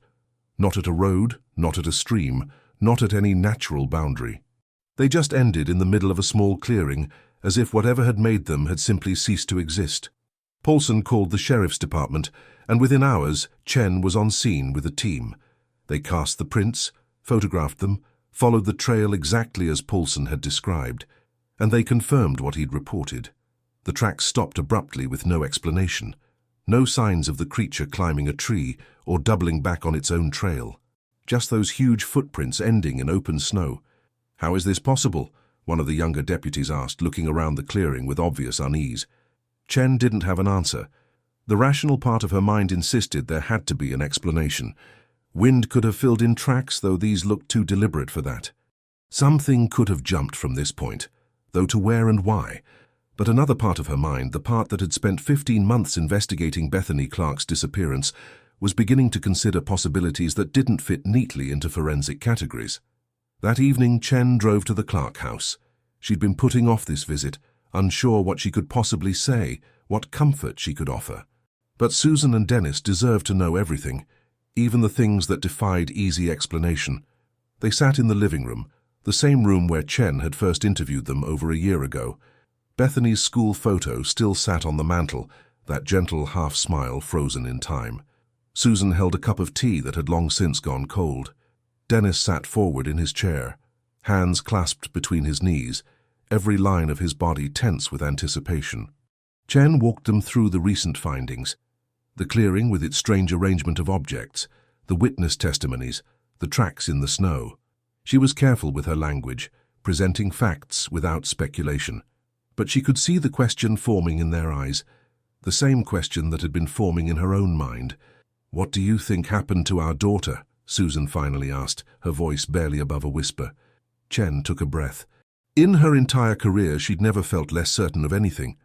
Not at a road, not at a stream, not at any natural boundary. They just ended in the middle of a small clearing, as if whatever had made them had simply ceased to exist. Paulson called the sheriff's department, and within hours, Chen was on scene with a team. They cast the prints, photographed them, followed the trail exactly as Paulson had described, and they confirmed what he'd reported. The tracks stopped abruptly with no explanation. No signs of the creature climbing a tree or doubling back on its own trail. Just those huge footprints ending in open snow. "How is this possible?" one of the younger deputies asked, looking around the clearing with obvious unease. Chen didn't have an answer. The rational part of her mind insisted there had to be an explanation. Wind could have filled in tracks, though these looked too deliberate for that. Something could have jumped from this point, though to where and why. But another part of her mind, the part that had spent 15 months investigating Bethany Clark's disappearance, was beginning to consider possibilities that didn't fit neatly into forensic categories. That evening, Chen drove to the Clark house. She'd been putting off this visit, unsure what she could possibly say, what comfort she could offer. But Susan and Dennis deserved to know everything, even the things that defied easy explanation. They sat in the living room, the same room where Chen had first interviewed them over a year ago. Bethany's school photo still sat on the mantel, that gentle half-smile frozen in time. Susan held a cup of tea that had long since gone cold. Dennis sat forward in his chair, hands clasped between his knees, every line of his body tense with anticipation. Chen walked them through the recent findings. The clearing with its strange arrangement of objects, the witness testimonies, the tracks in the snow. She was careful with her language, presenting facts without speculation. But she could see the question forming in their eyes, the same question that had been forming in her own mind. "What do you think happened to our daughter?" Susan finally asked, her voice barely above a whisper. Chen took a breath. In her entire career, she'd never felt less certain of anything.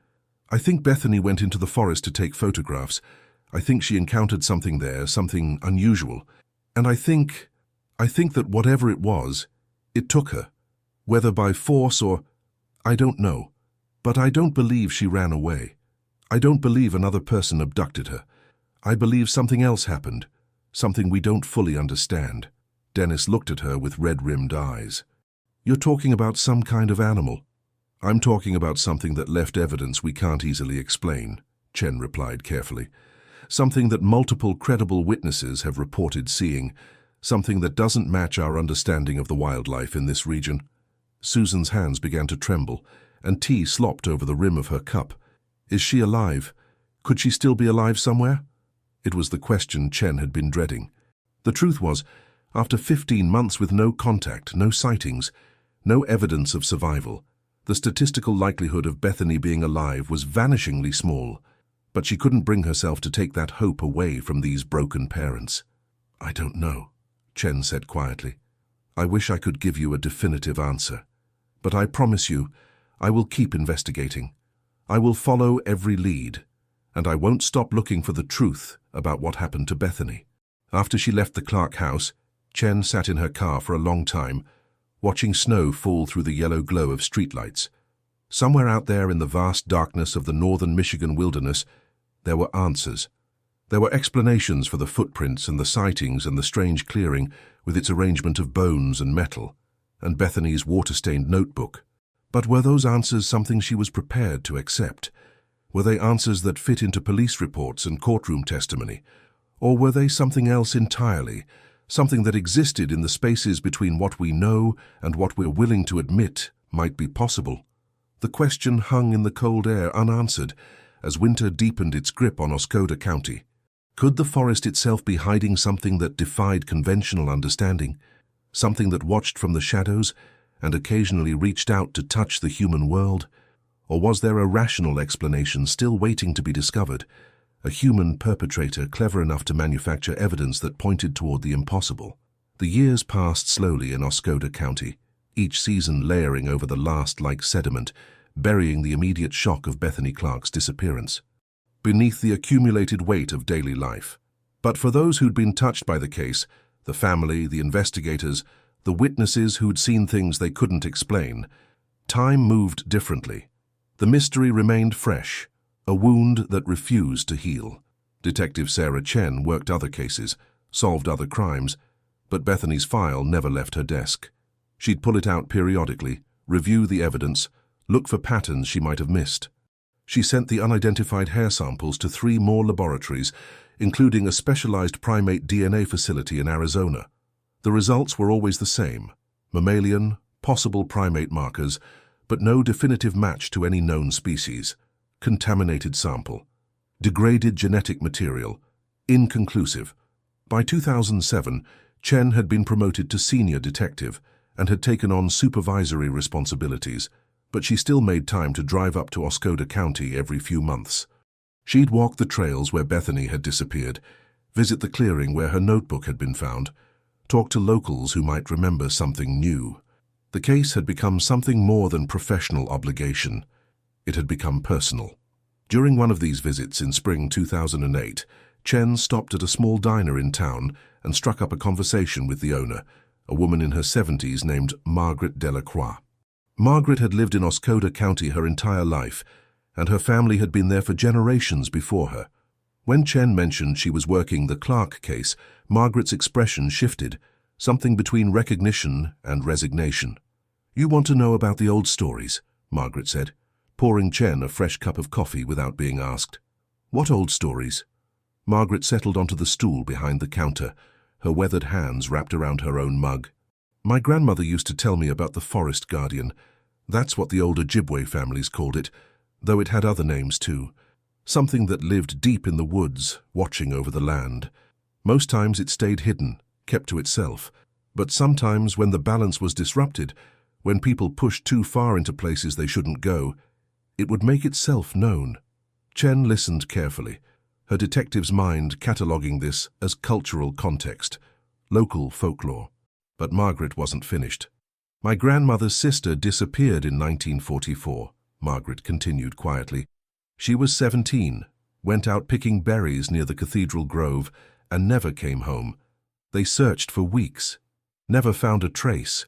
"I think Bethany went into the forest to take photographs. I think she encountered something there, something unusual. And I think that whatever it was, it took her. Whether by force or... I don't know. But I don't believe she ran away. I don't believe another person abducted her. I believe something else happened, something we don't fully understand." Dennis looked at her with red-rimmed eyes. "You're talking about some kind of animal." "I'm talking about something that left evidence we can't easily explain," Chen replied carefully. "Something that multiple credible witnesses have reported seeing, something that doesn't match our understanding of the wildlife in this region." Susan's hands began to tremble, and tea slopped over the rim of her cup. "Is she alive? Could she still be alive somewhere?" It was the question Chen had been dreading. The truth was, after 15 months with no contact, no sightings, no evidence of survival, the statistical likelihood of Bethany being alive was vanishingly small. But she couldn't bring herself to take that hope away from these broken parents. "I don't know," Chen said quietly. "I wish I could give you a definitive answer. But I promise you, I will keep investigating. I will follow every lead, and I won't stop looking for the truth about what happened to Bethany." After she left the Clark house, Chen sat in her car for a long time, watching snow fall through the yellow glow of streetlights. Somewhere out there in the vast darkness of the northern Michigan wilderness, there were answers. There were explanations for the footprints and the sightings and the strange clearing with its arrangement of bones and metal, and Bethany's water-stained notebook. But were those answers something she was prepared to accept? Were they answers that fit into police reports and courtroom testimony? Or were they something else entirely, something that existed in the spaces between what we know and what we're willing to admit might be possible? The question hung in the cold air unanswered as winter deepened its grip on Oscoda County. Could the forest itself be hiding something that defied conventional understanding? Something that watched from the shadows and occasionally reached out to touch the human world? Or was there a rational explanation still waiting to be discovered? A human perpetrator clever enough to manufacture evidence that pointed toward the impossible? The years passed slowly in Oscoda County, each season layering over the last like sediment, burying the immediate shock of Bethany Clark's disappearance beneath the accumulated weight of daily life. But for those who'd been touched by the case, the family, the investigators, the witnesses who'd seen things they couldn't explain, time moved differently. The mystery remained fresh, a wound that refused to heal. Detective Sarah Chen worked other cases, solved other crimes, but Bethany's file never left her desk. She'd pull it out periodically, review the evidence, look for patterns she might have missed. She sent the unidentified hair samples to 3 more laboratories, including a specialized primate DNA facility in Arizona. The results were always the same: mammalian, possible primate markers, but no definitive match to any known species. Contaminated sample. Degraded genetic material. Inconclusive. By 2007, Chen had been promoted to senior detective and had taken on supervisory responsibilities, but she still made time to drive up to Oscoda County every few months. She'd walk the trails where Bethany had disappeared, visit the clearing where her notebook had been found, talk to locals who might remember something new. The case had become something more than professional obligation. It had become personal. During one of these visits in spring 2008, Chen stopped at a small diner in town and struck up a conversation with the owner, a woman in her 70s named Margaret Delacroix. Margaret had lived in Oscoda County her entire life, and her family had been there for generations before her. When Chen mentioned she was working the Clark case, Margaret's expression shifted, something between recognition and resignation. "You want to know about the old stories?" Margaret said, pouring Chen a fresh cup of coffee without being asked. "What old stories?" Margaret settled onto the stool behind the counter, her weathered hands wrapped around her own mug. "My grandmother used to tell me about the forest guardian. That's what the old Ojibwe families called it, though it had other names too. Something that lived deep in the woods, watching over the land. Most times it stayed hidden, kept to itself. But sometimes when the balance was disrupted, when people pushed too far into places they shouldn't go, it would make itself known." Chen listened carefully, her detective's mind cataloguing this as cultural context, local folklore. But Margaret wasn't finished. "My grandmother's sister disappeared in 1944, Margaret continued quietly. "She was 17, went out picking berries near the cathedral grove, and never came home. They searched for weeks, never found a trace.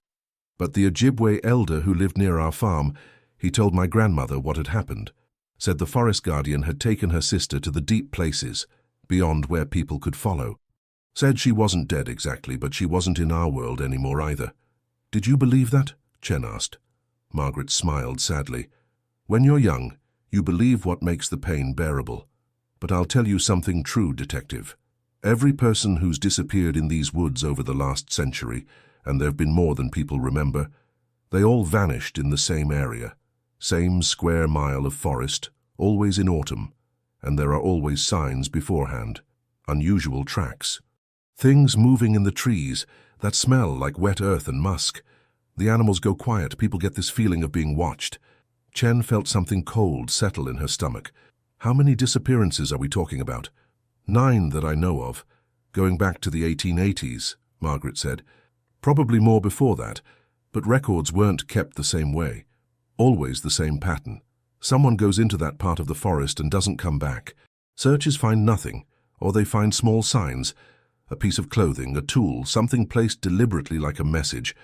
But the Ojibwe elder who lived near our farm, he told my grandmother what had happened. Said the forest guardian had taken her sister to the deep places, beyond where people could follow. Said she wasn't dead exactly, but she wasn't in our world anymore either." "Did you believe that?" Chen asked. Margaret smiled sadly. "When you're young, you believe what makes the pain bearable. But I'll tell you something true, detective. Every person who's disappeared in these woods over the last century, and there've been more than people remember, they all vanished in the same area. Same square mile of forest, always in autumn, and there are always signs beforehand. Unusual tracks. Things moving in the trees that smell like wet earth and musk. The animals go quiet, people get this feeling of being watched." Chen felt something cold settle in her stomach. "How many disappearances are we talking about?" "9 that I know of, going back to the 1880s, Margaret said. "Probably more before that, but records weren't kept the same way. Always the same pattern. Someone goes into that part of the forest and doesn't come back. Searchers find nothing, or they find small signs, a piece of clothing, a tool, something placed deliberately like a message,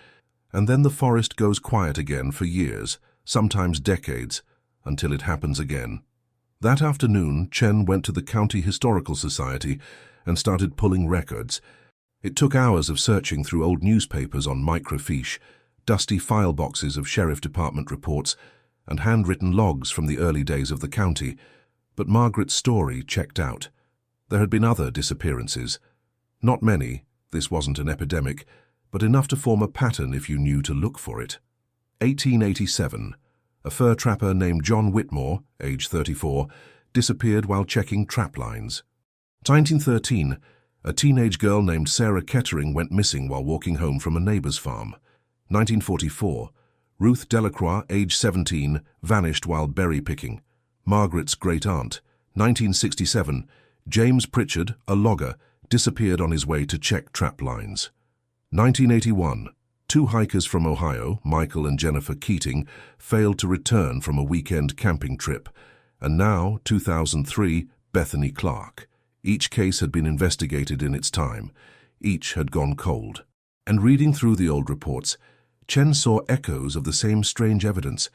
and then the forest goes quiet again for years, sometimes decades, until it happens again." That afternoon, Chen went to the County Historical Society and started pulling records. It took hours of searching through old newspapers on microfiche, dusty file boxes of sheriff department reports, and handwritten logs from the early days of the county. But Margaret's story checked out. There had been other disappearances. Not many, this wasn't an epidemic, but enough to form a pattern if you knew to look for it. 1887. A fur trapper named John Whitmore, age 34, disappeared while checking trap lines. 1913. A teenage girl named Sarah Kettering went missing while walking home from a neighbor's farm. 1944. Ruth Delacroix, age 17, vanished while berry picking. Margaret's great-aunt. 1967. James Pritchard, a logger, disappeared on his way to check trap lines. 1981. 2 hikers from Ohio, Michael and Jennifer Keating, failed to return from a weekend camping trip. And now, 2003, Bethany Clark. Each case had been investigated in its time. Each had gone cold. And reading through the old reports, Chen saw echoes of the same strange evidence.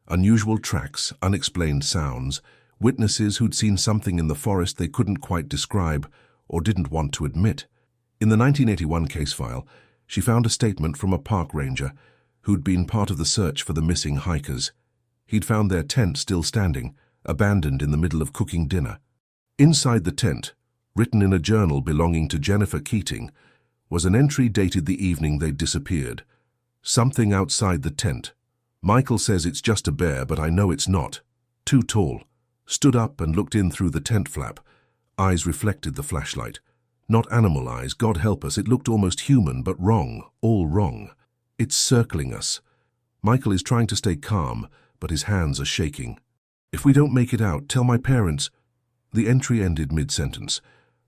Unusual tracks, unexplained sounds, witnesses who'd seen something in the forest they couldn't quite describe or didn't want to admit. In the 1981 case file, she found a statement from a park ranger who'd been part of the search for the missing hikers. He'd found their tent still standing, abandoned in the middle of cooking dinner. Inside the tent, written in a journal belonging to Jennifer Keating, was an entry dated the evening they'd disappeared. "Something outside the tent. Michael says it's just a bear, but I know it's not. Too tall. Stood up and looked in through the tent flap. Eyes reflected the flashlight. Not animal eyes, God help us, it looked almost human, but wrong, all wrong. It's circling us. Michael is trying to stay calm, but his hands are shaking. If we don't make it out, tell my parents." The entry ended mid-sentence.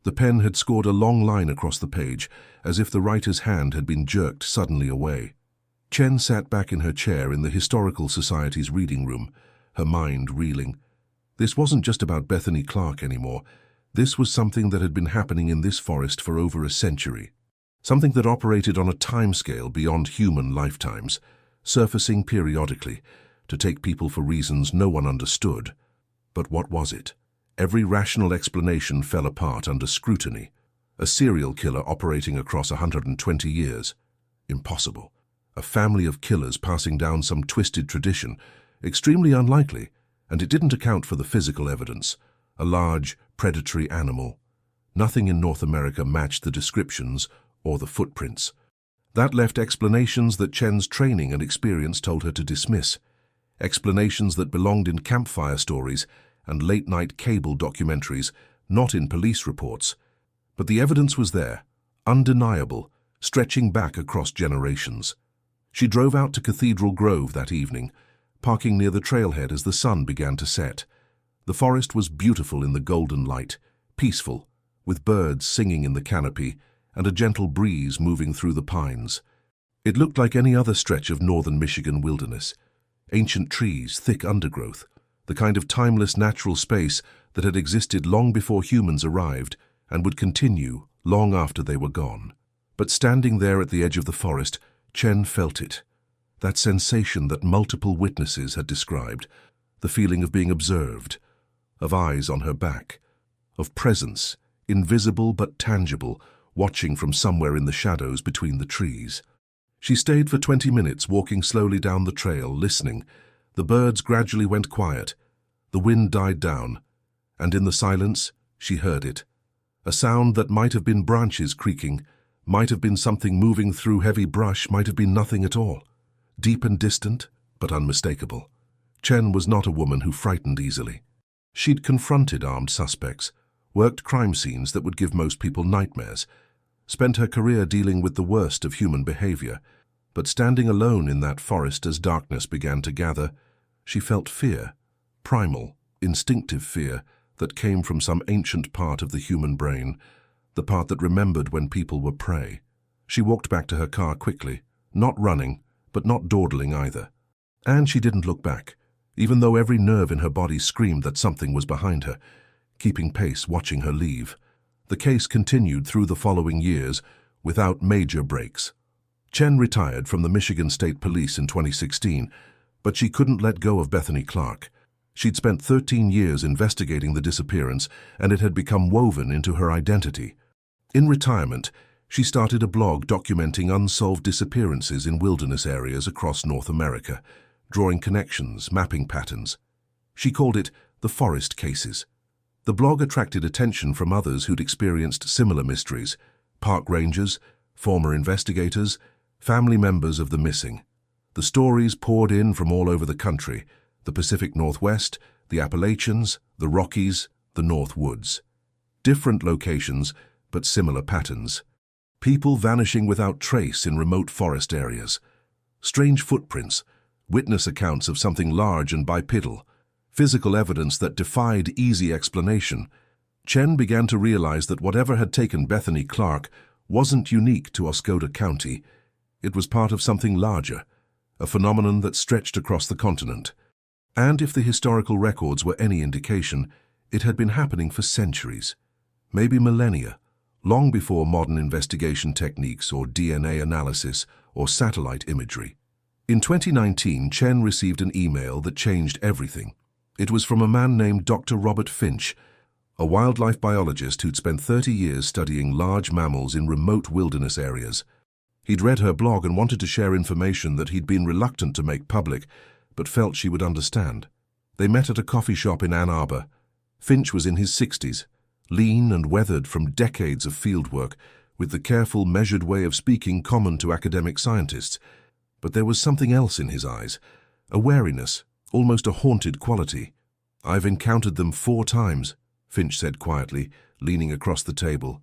The pen had scored a long line across the page, as if the writer's hand had been jerked suddenly away. Chen sat back in her chair in the Historical Society's reading room, her mind reeling. This wasn't just about Bethany Clark anymore. This was something that had been happening in this forest for over a century. Something that operated on a timescale beyond human lifetimes, surfacing periodically, to take people for reasons no one understood. But what was it? every rational explanation fell apart under scrutiny. A serial killer operating across 120 years? Impossible. A family of killers passing down some twisted tradition? Extremely unlikely, and it didn't account for the physical evidence. A large, predatory animal. Nothing in North America matched the descriptions or the footprints. That left explanations that Chen's training and experience told her to dismiss. Explanations that belonged in campfire stories and late-night cable documentaries, not in police reports. But the evidence was there, undeniable, stretching back across generations. She drove out to Cathedral Grove that evening, parking near the trailhead as the sun began to set. The forest was beautiful in the golden light, peaceful, with birds singing in the canopy and a gentle breeze moving through the pines. It looked like any other stretch of northern Michigan wilderness. Ancient trees, thick undergrowth, the kind of timeless natural space that had existed long before humans arrived and would continue long after they were gone. But standing there at the edge of the forest, Chen felt it. That sensation that multiple witnesses had described, the feeling of being observed, of eyes on her back, of presence, invisible but tangible, watching from somewhere in the shadows between the trees. She stayed for 20 minutes, walking slowly down the trail, listening. The birds gradually went quiet. The wind died down, and in the silence, she heard it. A sound that might have been branches creaking, might have been something moving through heavy brush, might have been nothing at all. Deep and distant, but unmistakable. Chen was not a woman who frightened easily. She'd confronted armed suspects, worked crime scenes that would give most people nightmares, spent her career dealing with the worst of human behavior. But standing alone in that forest as darkness began to gather, she felt fear, primal, instinctive fear that came from some ancient part of the human brain, the part that remembered when people were prey. She walked back to her car quickly, not running, but not dawdling either. And she didn't look back, even though every nerve in her body screamed that something was behind her, keeping pace, watching her leave. The case continued through the following years without major breaks. Chen retired from the Michigan State Police in 2016, but she couldn't let go of Bethany Clark. She'd spent 13 years investigating the disappearance, and it had become woven into her identity. In retirement, she started a blog documenting unsolved disappearances in wilderness areas across North America, drawing connections, mapping patterns. She called it the Forest Cases. The blog attracted attention from others who'd experienced similar mysteries: park rangers, former investigators, family members of the missing. The stories poured in from all over the country: the Pacific Northwest, the Appalachians, the Rockies, the North Woods. Different locations, but similar patterns. People vanishing without trace in remote forest areas. Strange footprints, witness accounts of something large and bipedal, physical evidence that defied easy explanation. Chen began to realize that whatever had taken Bethany Clark wasn't unique to Oscoda County. It was part of something larger, a phenomenon that stretched across the continent. And if the historical records were any indication, it had been happening for centuries, maybe millennia, long before modern investigation techniques or DNA analysis or satellite imagery. In 2019, Chen received an email that changed everything. It was from a man named Dr. Robert Finch, a wildlife biologist who'd spent 30 years studying large mammals in remote wilderness areas. He'd read her blog and wanted to share information that he'd been reluctant to make public, but felt she would understand. They met at a coffee shop in Ann Arbor. Finch was in his 60s, lean and weathered from decades of fieldwork, with the careful, measured way of speaking common to academic scientists. But there was something else in his eyes, a wariness, almost a haunted quality. "I've encountered them 4 times, Finch said quietly, leaning across the table.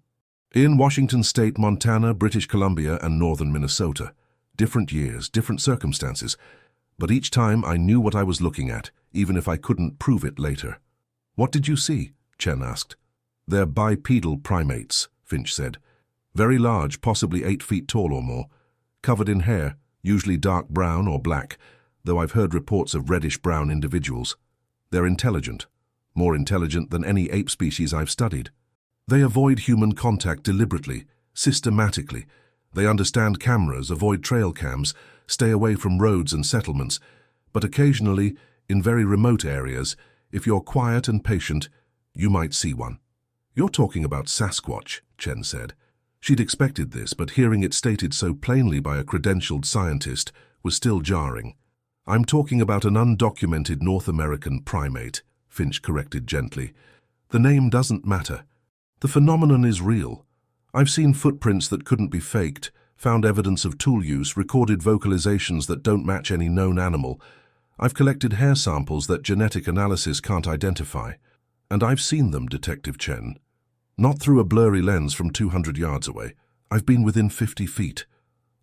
"In Washington State, Montana, British Columbia, and northern Minnesota. Different years, different circumstances. But each time I knew what I was looking at, even if I couldn't prove it later." "What did you see?" Chen asked. "They're bipedal primates," Finch said. "Very large, possibly 8 feet tall or more. Covered in hair, usually dark brown or black, though I've heard reports of reddish-brown individuals. They're intelligent, more intelligent than any ape species I've studied. They avoid human contact deliberately, systematically. They understand cameras, avoid trail cams, stay away from roads and settlements. But occasionally, in very remote areas, if you're quiet and patient, You might see one. You're talking about Sasquatch, Chen said. She'd expected this, but hearing it stated so plainly by a credentialed scientist was still jarring. I'm talking about an undocumented North American primate, Finch corrected gently. The name doesn't matter. The phenomenon is real. I've seen footprints that couldn't be faked, found evidence of tool use, recorded vocalizations that don't match any known animal. I've collected hair samples that genetic analysis can't identify. And I've seen them, Detective Chen. Not through a blurry lens from 200 yards away. I've been within 50 feet.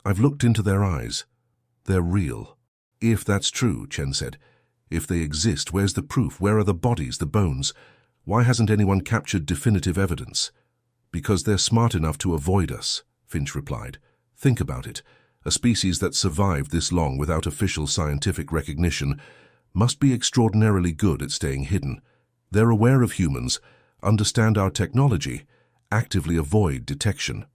I've looked into their eyes. They're real. If that's true, Chen said. If they exist, where's the proof? Where are the bodies, the bones? Why hasn't anyone captured definitive evidence? Because they're smart enough to avoid us, Finch replied. Think about it. A species that survived this long without official scientific recognition must be extraordinarily good at staying hidden. They're aware of humans, understand our technology, actively avoid detection.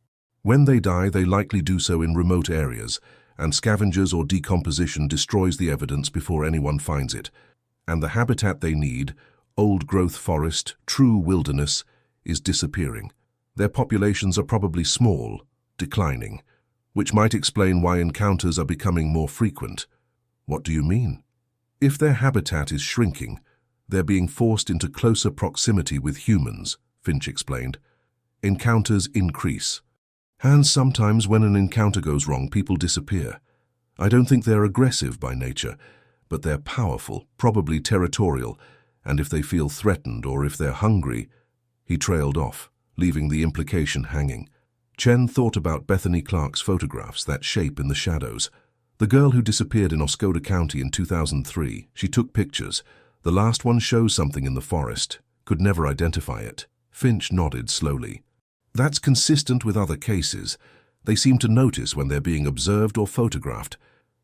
When they die, they likely do so in remote areas, and scavengers or decomposition destroys the evidence before anyone finds it. And the habitat they need, old-growth forest, true wilderness, is disappearing. Their populations are probably small, declining, which might explain why encounters are becoming more frequent. What do you mean? If their habitat is shrinking, they're being forced into closer proximity with humans, Finch explained. Encounters increase. And sometimes when an encounter goes wrong, people disappear. I don't think they're aggressive by nature, but they're powerful, probably territorial, and if they feel threatened or if they're hungry. He trailed off, leaving the implication hanging. Chen thought about Bethany Clark's photographs, that shape in the shadows. The girl who disappeared in Oscoda County in 2003, she took pictures. The last one shows something in the forest, could never identify it. Finch nodded slowly. That's consistent with other cases. They seem to notice when they're being observed or photographed.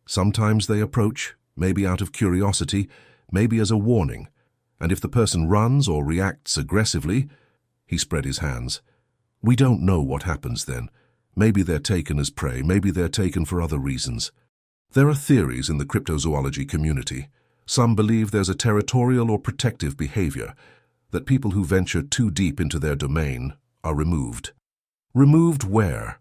Sometimes they approach, maybe out of curiosity, maybe as a warning. And if the person runs or reacts aggressively, he spread his hands. We don't know what happens then. Maybe they're taken as prey, maybe they're taken for other reasons. There are theories in the cryptozoology community. Some believe there's a territorial or protective behavior, that people who venture too deep into their domain are removed. Removed where?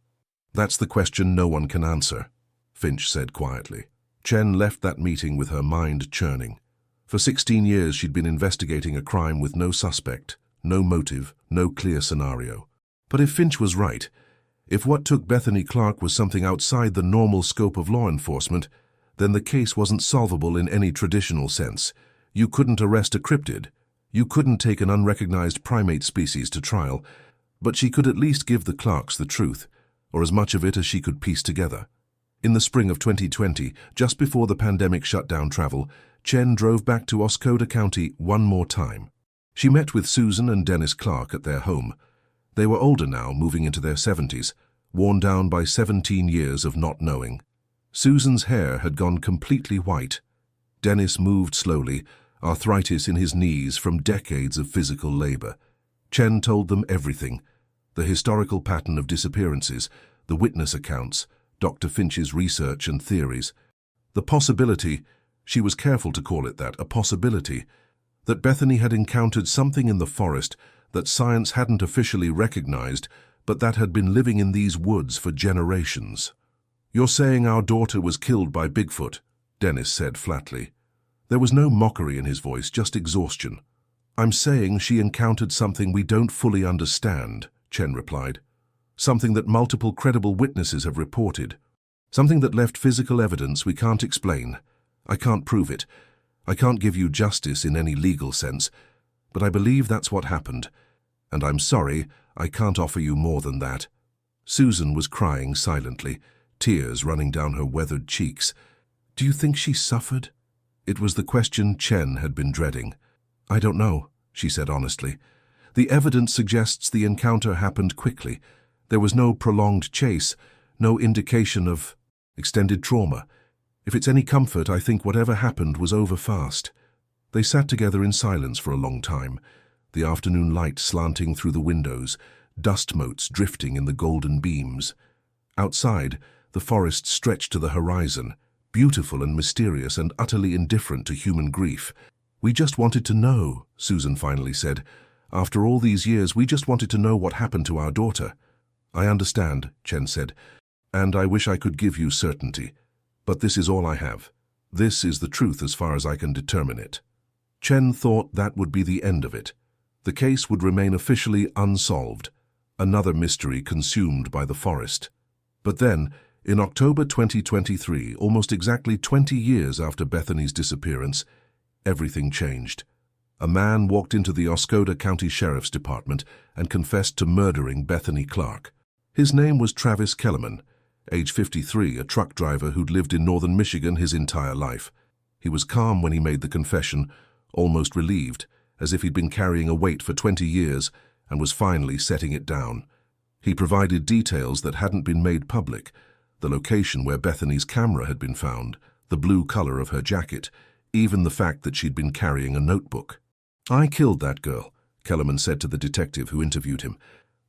That's the question no one can answer, Finch said quietly. Chen left that meeting with her mind churning. For 16 years she'd been investigating a crime with no suspect, no motive, no clear scenario. But if Finch was right, if what took Bethany Clark was something outside the normal scope of law enforcement, then the case wasn't solvable in any traditional sense. You couldn't arrest a cryptid. You couldn't take an unrecognized primate species to trial. But she could at least give the Clarks the truth, or as much of it as she could piece together. In the spring of 2020, just before the pandemic shut down travel, Chen drove back to Oscoda County one more time. She met with Susan and Dennis Clark at their home. They were older now, moving into their 70s, worn down by 17 years of not knowing. Susan's hair had gone completely white. Dennis moved slowly, arthritis in his knees from decades of physical labor. Chen told them everything. The historical pattern of disappearances, the witness accounts, Dr. Finch's research and theories. The possibility, she was careful to call it that, a possibility, that Bethany had encountered something in the forest that science hadn't officially recognized, but that had been living in these woods for generations. You're saying our daughter was killed by Bigfoot, Dennis said flatly. There was no mockery in his voice, just exhaustion. I'm saying she encountered something we don't fully understand, Chen replied. Something that multiple credible witnesses have reported. Something that left physical evidence we can't explain. I can't prove it. I can't give you justice in any legal sense, but I believe that's what happened. And I'm sorry, I can't offer you more than that. Susan was crying silently, tears running down her weathered cheeks. Do you think she suffered? It was the question Chen had been dreading. I don't know, she said honestly. The evidence suggests the encounter happened quickly. There was no prolonged chase, no indication of extended trauma. If it's any comfort, I think whatever happened was over fast. They sat together in silence for a long time, the afternoon light slanting through the windows, dust motes drifting in the golden beams. Outside, the forest stretched to the horizon, beautiful and mysterious and utterly indifferent to human grief. We just wanted to know, Susan finally said. After all these years, we just wanted to know what happened to our daughter. I understand, Chen said, and I wish I could give you certainty. But this is all I have. This is the truth as far as I can determine it. Chen thought that would be the end of it. The case would remain officially unsolved, another mystery consumed by the forest. But then, in October 2023, almost exactly 20 years after Bethany's disappearance, everything changed. A man walked into the Oscoda County Sheriff's Department and confessed to murdering Bethany Clark. His name was Travis Kellerman, age 53, a truck driver who'd lived in northern Michigan his entire life. He was calm when he made the confession, almost relieved, as if he'd been carrying a weight for 20 years and was finally setting it down. He provided details that hadn't been made public: the location where Bethany's camera had been found, the blue color of her jacket, even the fact that she'd been carrying a notebook. "I killed that girl," Kellerman said to the detective who interviewed him.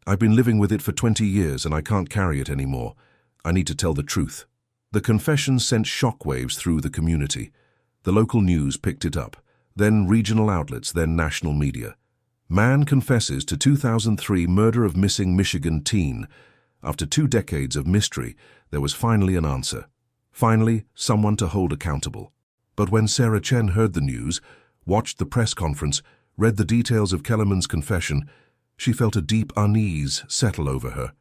"I've been living with it for 20 years and I can't carry it anymore. I need to tell the truth." The confession sent shockwaves through the community. The local news picked it up, then regional outlets, then national media. Man confesses to 2003 murder of missing Michigan teen. After 2 decades of mystery, there was finally an answer. Finally, someone to hold accountable. But when Sarah Chen heard the news, watched the press conference, read the details of Kellerman's confession, she felt a deep unease settle over her.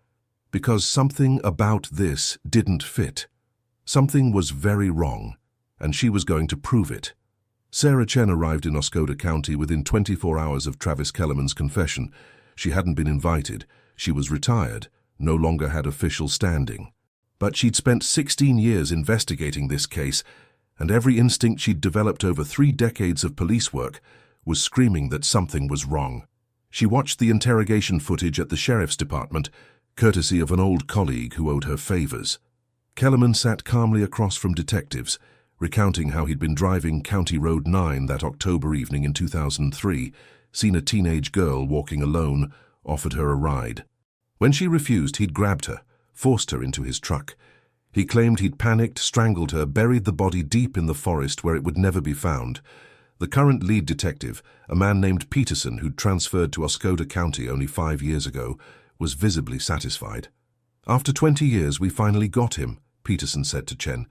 Because something about this didn't fit. Something was very wrong, and she was going to prove it. Sarah Chen arrived in Oscoda County within 24 hours of Travis Kellerman's confession. She hadn't been invited. She was retired, no longer had official standing. But she'd spent 16 years investigating this case, and every instinct she'd developed over 3 decades of police work was screaming that something was wrong. She watched the interrogation footage at the sheriff's department, courtesy of an old colleague who owed her favors. Kellerman sat calmly across from detectives, recounting how he'd been driving County Road 9 that October evening in 2003, seen a teenage girl walking alone, offered her a ride. When she refused, he'd grabbed her, forced her into his truck. He claimed he'd panicked, strangled her, buried the body deep in the forest where it would never be found. The current lead detective, a man named Peterson who'd transferred to Oscoda County only 5 years ago, was visibly satisfied. "After 20 years, we finally got him," Peterson said to Chen.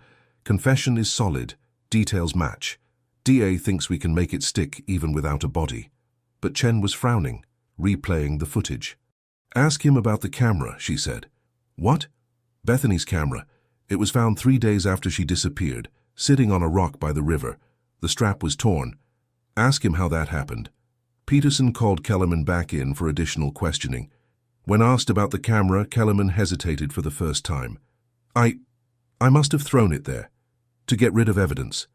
"Confession is solid, details match. DA thinks we can make it stick even without a body." But Chen was frowning, replaying the footage. "Ask him about the camera," she said. "What?" "Bethany's camera. It was found 3 days after she disappeared, sitting on a rock by the river. The strap was torn. Ask him how that happened." Peterson called Kellerman back in for additional questioning. When asked about the camera, Kellerman hesitated for the first time. I must have thrown it there, to get rid of evidence."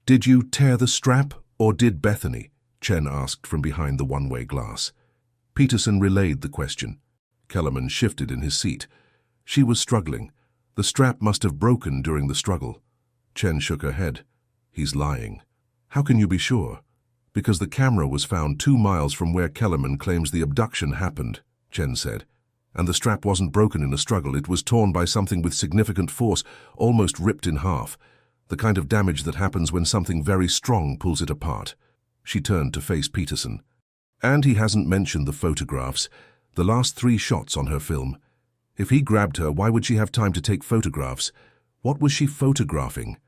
"Did you tear the strap, or did Bethany?" Chen asked from behind the one-way glass. Peterson relayed the question. Kellerman shifted in his seat. She was struggling. The strap must have broken during the struggle. Chen shook her head. "He's lying." "How can you be sure?" "Because the camera was found 2 miles from where Kellerman claims the abduction happened," Chen said. "And the strap wasn't broken in a struggle. It was torn by something with significant force, almost ripped in half. The kind of damage that happens when something very strong pulls it apart." She turned to face Peterson. "And he hasn't mentioned the photographs, the last 3 shots on her film. If he grabbed her, why would she have time to take photographs? What was she photographing?"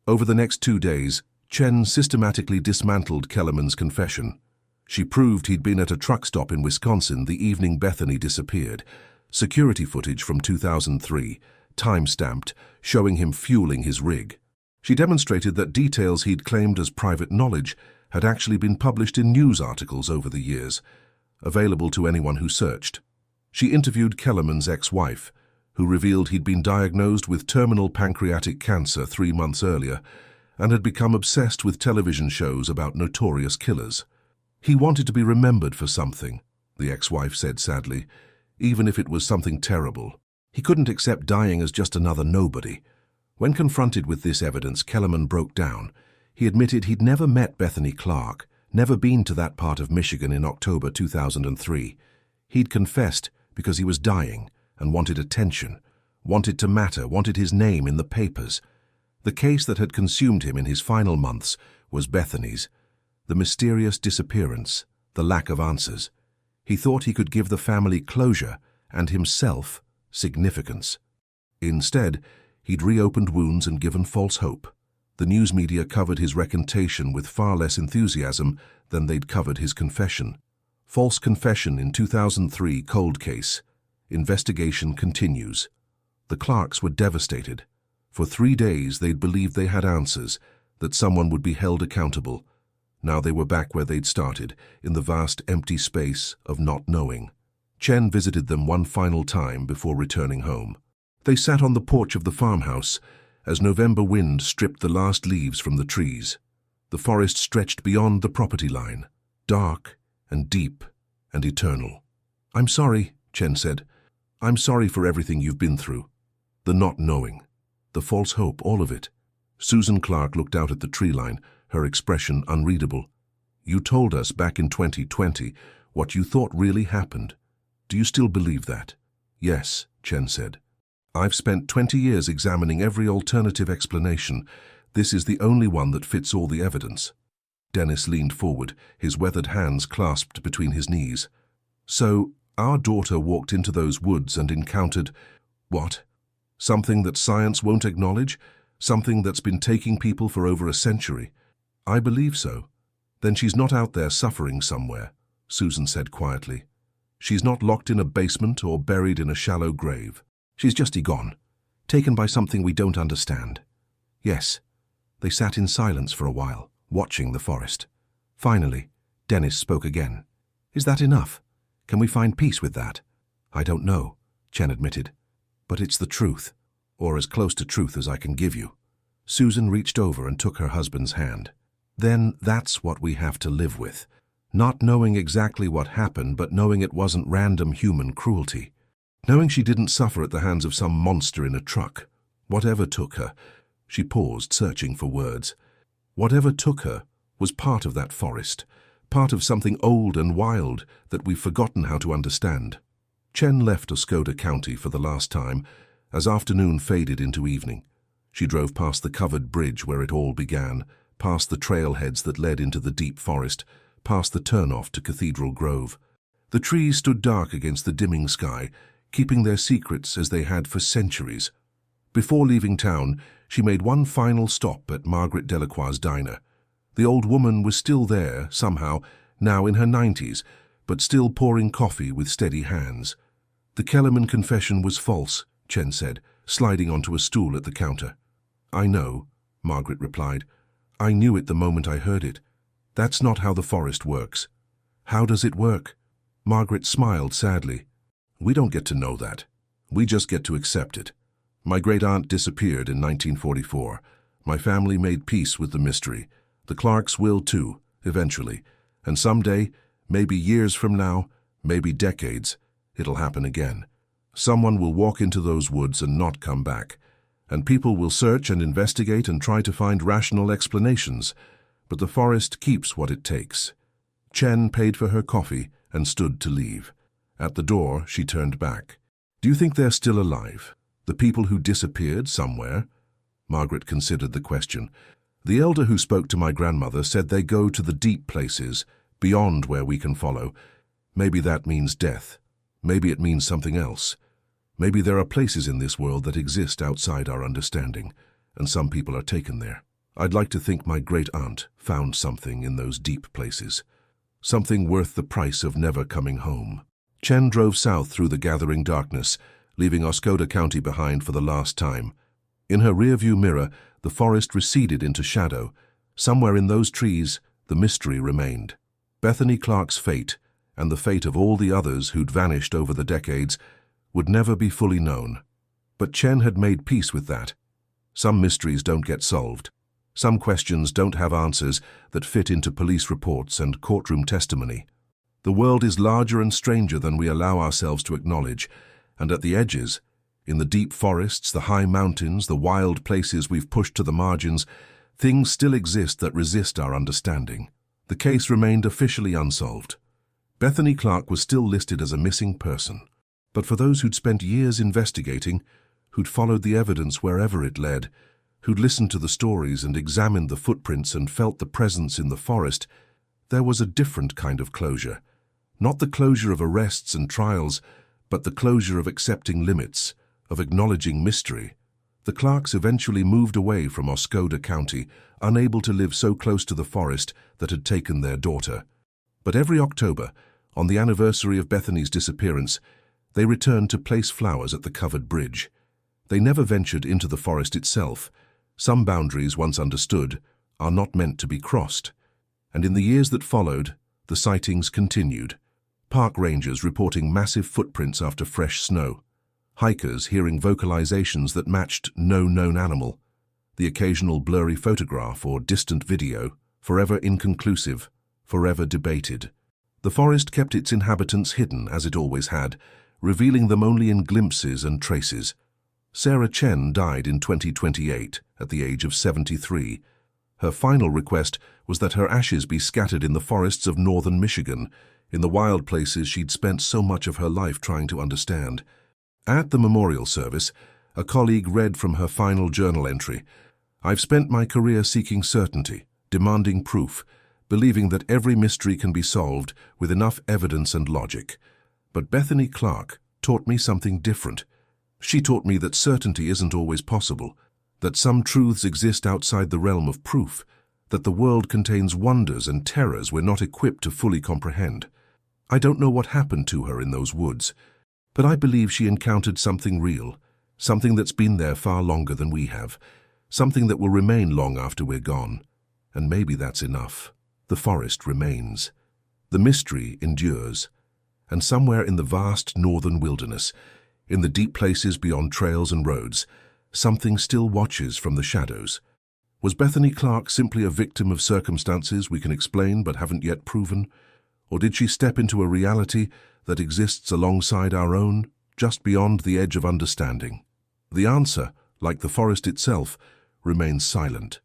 Over the next 2 days, Chen systematically dismantled Kellerman's confession. She proved he'd been at a truck stop in Wisconsin the evening Bethany disappeared. Security footage from 2003, time-stamped, showing him fueling his rig. She demonstrated that details he'd claimed as private knowledge had actually been published in news articles over the years, available to anyone who searched. She interviewed Kellerman's ex-wife, who revealed he'd been diagnosed with terminal pancreatic cancer 3 months earlier and had become obsessed with television shows about notorious killers. "He wanted to be remembered for something," the ex-wife said sadly, "even if it was something terrible. He couldn't accept dying as just another nobody." When confronted with this evidence, Kellerman broke down. He admitted he'd never met Bethany Clark, never been to that part of Michigan in October 2003. He'd confessed because he was dying and wanted attention, wanted to matter, wanted his name in the papers. The case that had consumed him in his final months was Bethany's. The mysterious disappearance, the lack of answers. He thought he could give the family closure and himself significance. Instead, he'd reopened wounds and given false hope. The news media covered his recantation with far less enthusiasm than they'd covered his confession. False confession in 2003 cold case. Investigation continues. The Clarks were devastated. For 3 days they'd believed they had answers, that someone would be held accountable. Now they were back where they'd started, in the vast empty space of not knowing. Chen visited them one final time before returning home. They sat on the porch of the farmhouse as November wind stripped the last leaves from the trees. The forest stretched beyond the property line, dark and deep and eternal. "I'm sorry," Chen said. "I'm sorry for everything you've been through. The not knowing, the false hope, all of it." Susan Clark looked out at the tree line, her expression unreadable. "You told us back in 2020 what you thought really happened. Do you still believe that?" "Yes," Chen said. "I've spent 20 years examining every alternative explanation. This is the only one that fits all the evidence." Dennis leaned forward, his weathered hands clasped between his knees. "So, our daughter walked into those woods and encountered, what? Something that science won't acknowledge? Something that's been taking people for over a century?" "I believe so." "Then she's not out there suffering somewhere," Susan said quietly. "She's not locked in a basement or buried in a shallow grave. She's just gone, taken by something we don't understand." "Yes." They sat in silence for a while, watching the forest. Finally, Dennis spoke again. "Is that enough? Can we find peace with that?" "I don't know," Chen admitted. "But it's the truth, or as close to truth as I can give you." Susan reached over and took her husband's hand. "Then that's what we have to live with. Not knowing exactly what happened, but knowing it wasn't random human cruelty. Knowing she didn't suffer at the hands of some monster in a truck. Whatever took her," she paused, searching for words. "Whatever took her was part of that forest, part of something old and wild that we've forgotten how to understand." Chen left Oscoda County for the last time as afternoon faded into evening. She drove past the covered bridge where it all began, past the trailheads that led into the deep forest, past the turnoff to Cathedral Grove. The trees stood dark against the dimming sky, keeping their secrets as they had for centuries. Before leaving town, she made one final stop at Margaret Delacroix's diner. The old woman was still there, somehow, now in her 90s, but still pouring coffee with steady hands. "The Kellerman confession was false," Chen said, sliding onto a stool at the counter. "I know," Margaret replied. "I knew it the moment I heard it. That's not how the forest works." "How does it work?" Margaret smiled sadly. "We don't get to know that. We just get to accept it. My great-aunt disappeared in 1944. My family made peace with the mystery. The Clarks will too, eventually. And someday, maybe years from now, maybe decades, it'll happen again. Someone will walk into those woods and not come back. And people will search and investigate and try to find rational explanations. But the forest keeps what it takes." Chen paid for her coffee and stood to leave. At the door, she turned back. "Do you think they're still alive? The people who disappeared somewhere?" Margaret considered the question. "The elder who spoke to my grandmother said they go to the deep places, beyond where we can follow. Maybe that means death. Maybe it means something else. Maybe there are places in this world that exist outside our understanding, and some people are taken there. I'd like to think my great-aunt found something in those deep places. Something worth the price of never coming home." Chen drove south through the gathering darkness, leaving Oscoda County behind for the last time. In her rearview mirror, the forest receded into shadow. Somewhere in those trees, the mystery remained. Bethany Clark's fate, and the fate of all the others who'd vanished over the decades, would never be fully known. But Chen had made peace with that. Some mysteries don't get solved. Some questions don't have answers that fit into police reports and courtroom testimony. The world is larger and stranger than we allow ourselves to acknowledge, and at the edges, in the deep forests, the high mountains, the wild places we've pushed to the margins, things still exist that resist our understanding. The case remained officially unsolved. Bethany Clark was still listed as a missing person. But for those who'd spent years investigating, who'd followed the evidence wherever it led, who'd listened to the stories and examined the footprints and felt the presence in the forest, there was a different kind of closure. Not the closure of arrests and trials, but the closure of accepting limits, of acknowledging mystery. The Clarks eventually moved away from Oscoda County, unable to live so close to the forest that had taken their daughter. But every October, on the anniversary of Bethany's disappearance, they returned to place flowers at the covered bridge. They never ventured into the forest itself. Some boundaries, once understood, are not meant to be crossed. And in the years that followed, the sightings continued. Park rangers reporting massive footprints after fresh snow. Hikers hearing vocalizations that matched no known animal. The occasional blurry photograph or distant video, forever inconclusive, forever debated. The forest kept its inhabitants hidden, as it always had, revealing them only in glimpses and traces. Sarah Chen died in 2028 at the age of 73. Her final request was that her ashes be scattered in the forests of northern Michigan, in the wild places she'd spent so much of her life trying to understand. At the memorial service, a colleague read from her final journal entry, "I've spent my career seeking certainty, demanding proof, believing that every mystery can be solved with enough evidence and logic. But Bethany Clark taught me something different. She taught me that certainty isn't always possible, that some truths exist outside the realm of proof, that the world contains wonders and terrors we're not equipped to fully comprehend. I don't know what happened to her in those woods, but I believe she encountered something real, something that's been there far longer than we have, something that will remain long after we're gone. And maybe that's enough. The forest remains. The mystery endures. And somewhere in the vast northern wilderness, in the deep places beyond trails and roads, something still watches from the shadows. Was Bethany Clark simply a victim of circumstances we can explain but haven't yet proven? Or did she step into a reality that exists alongside our own, just beyond the edge of understanding? The answer, like the forest itself, remains silent.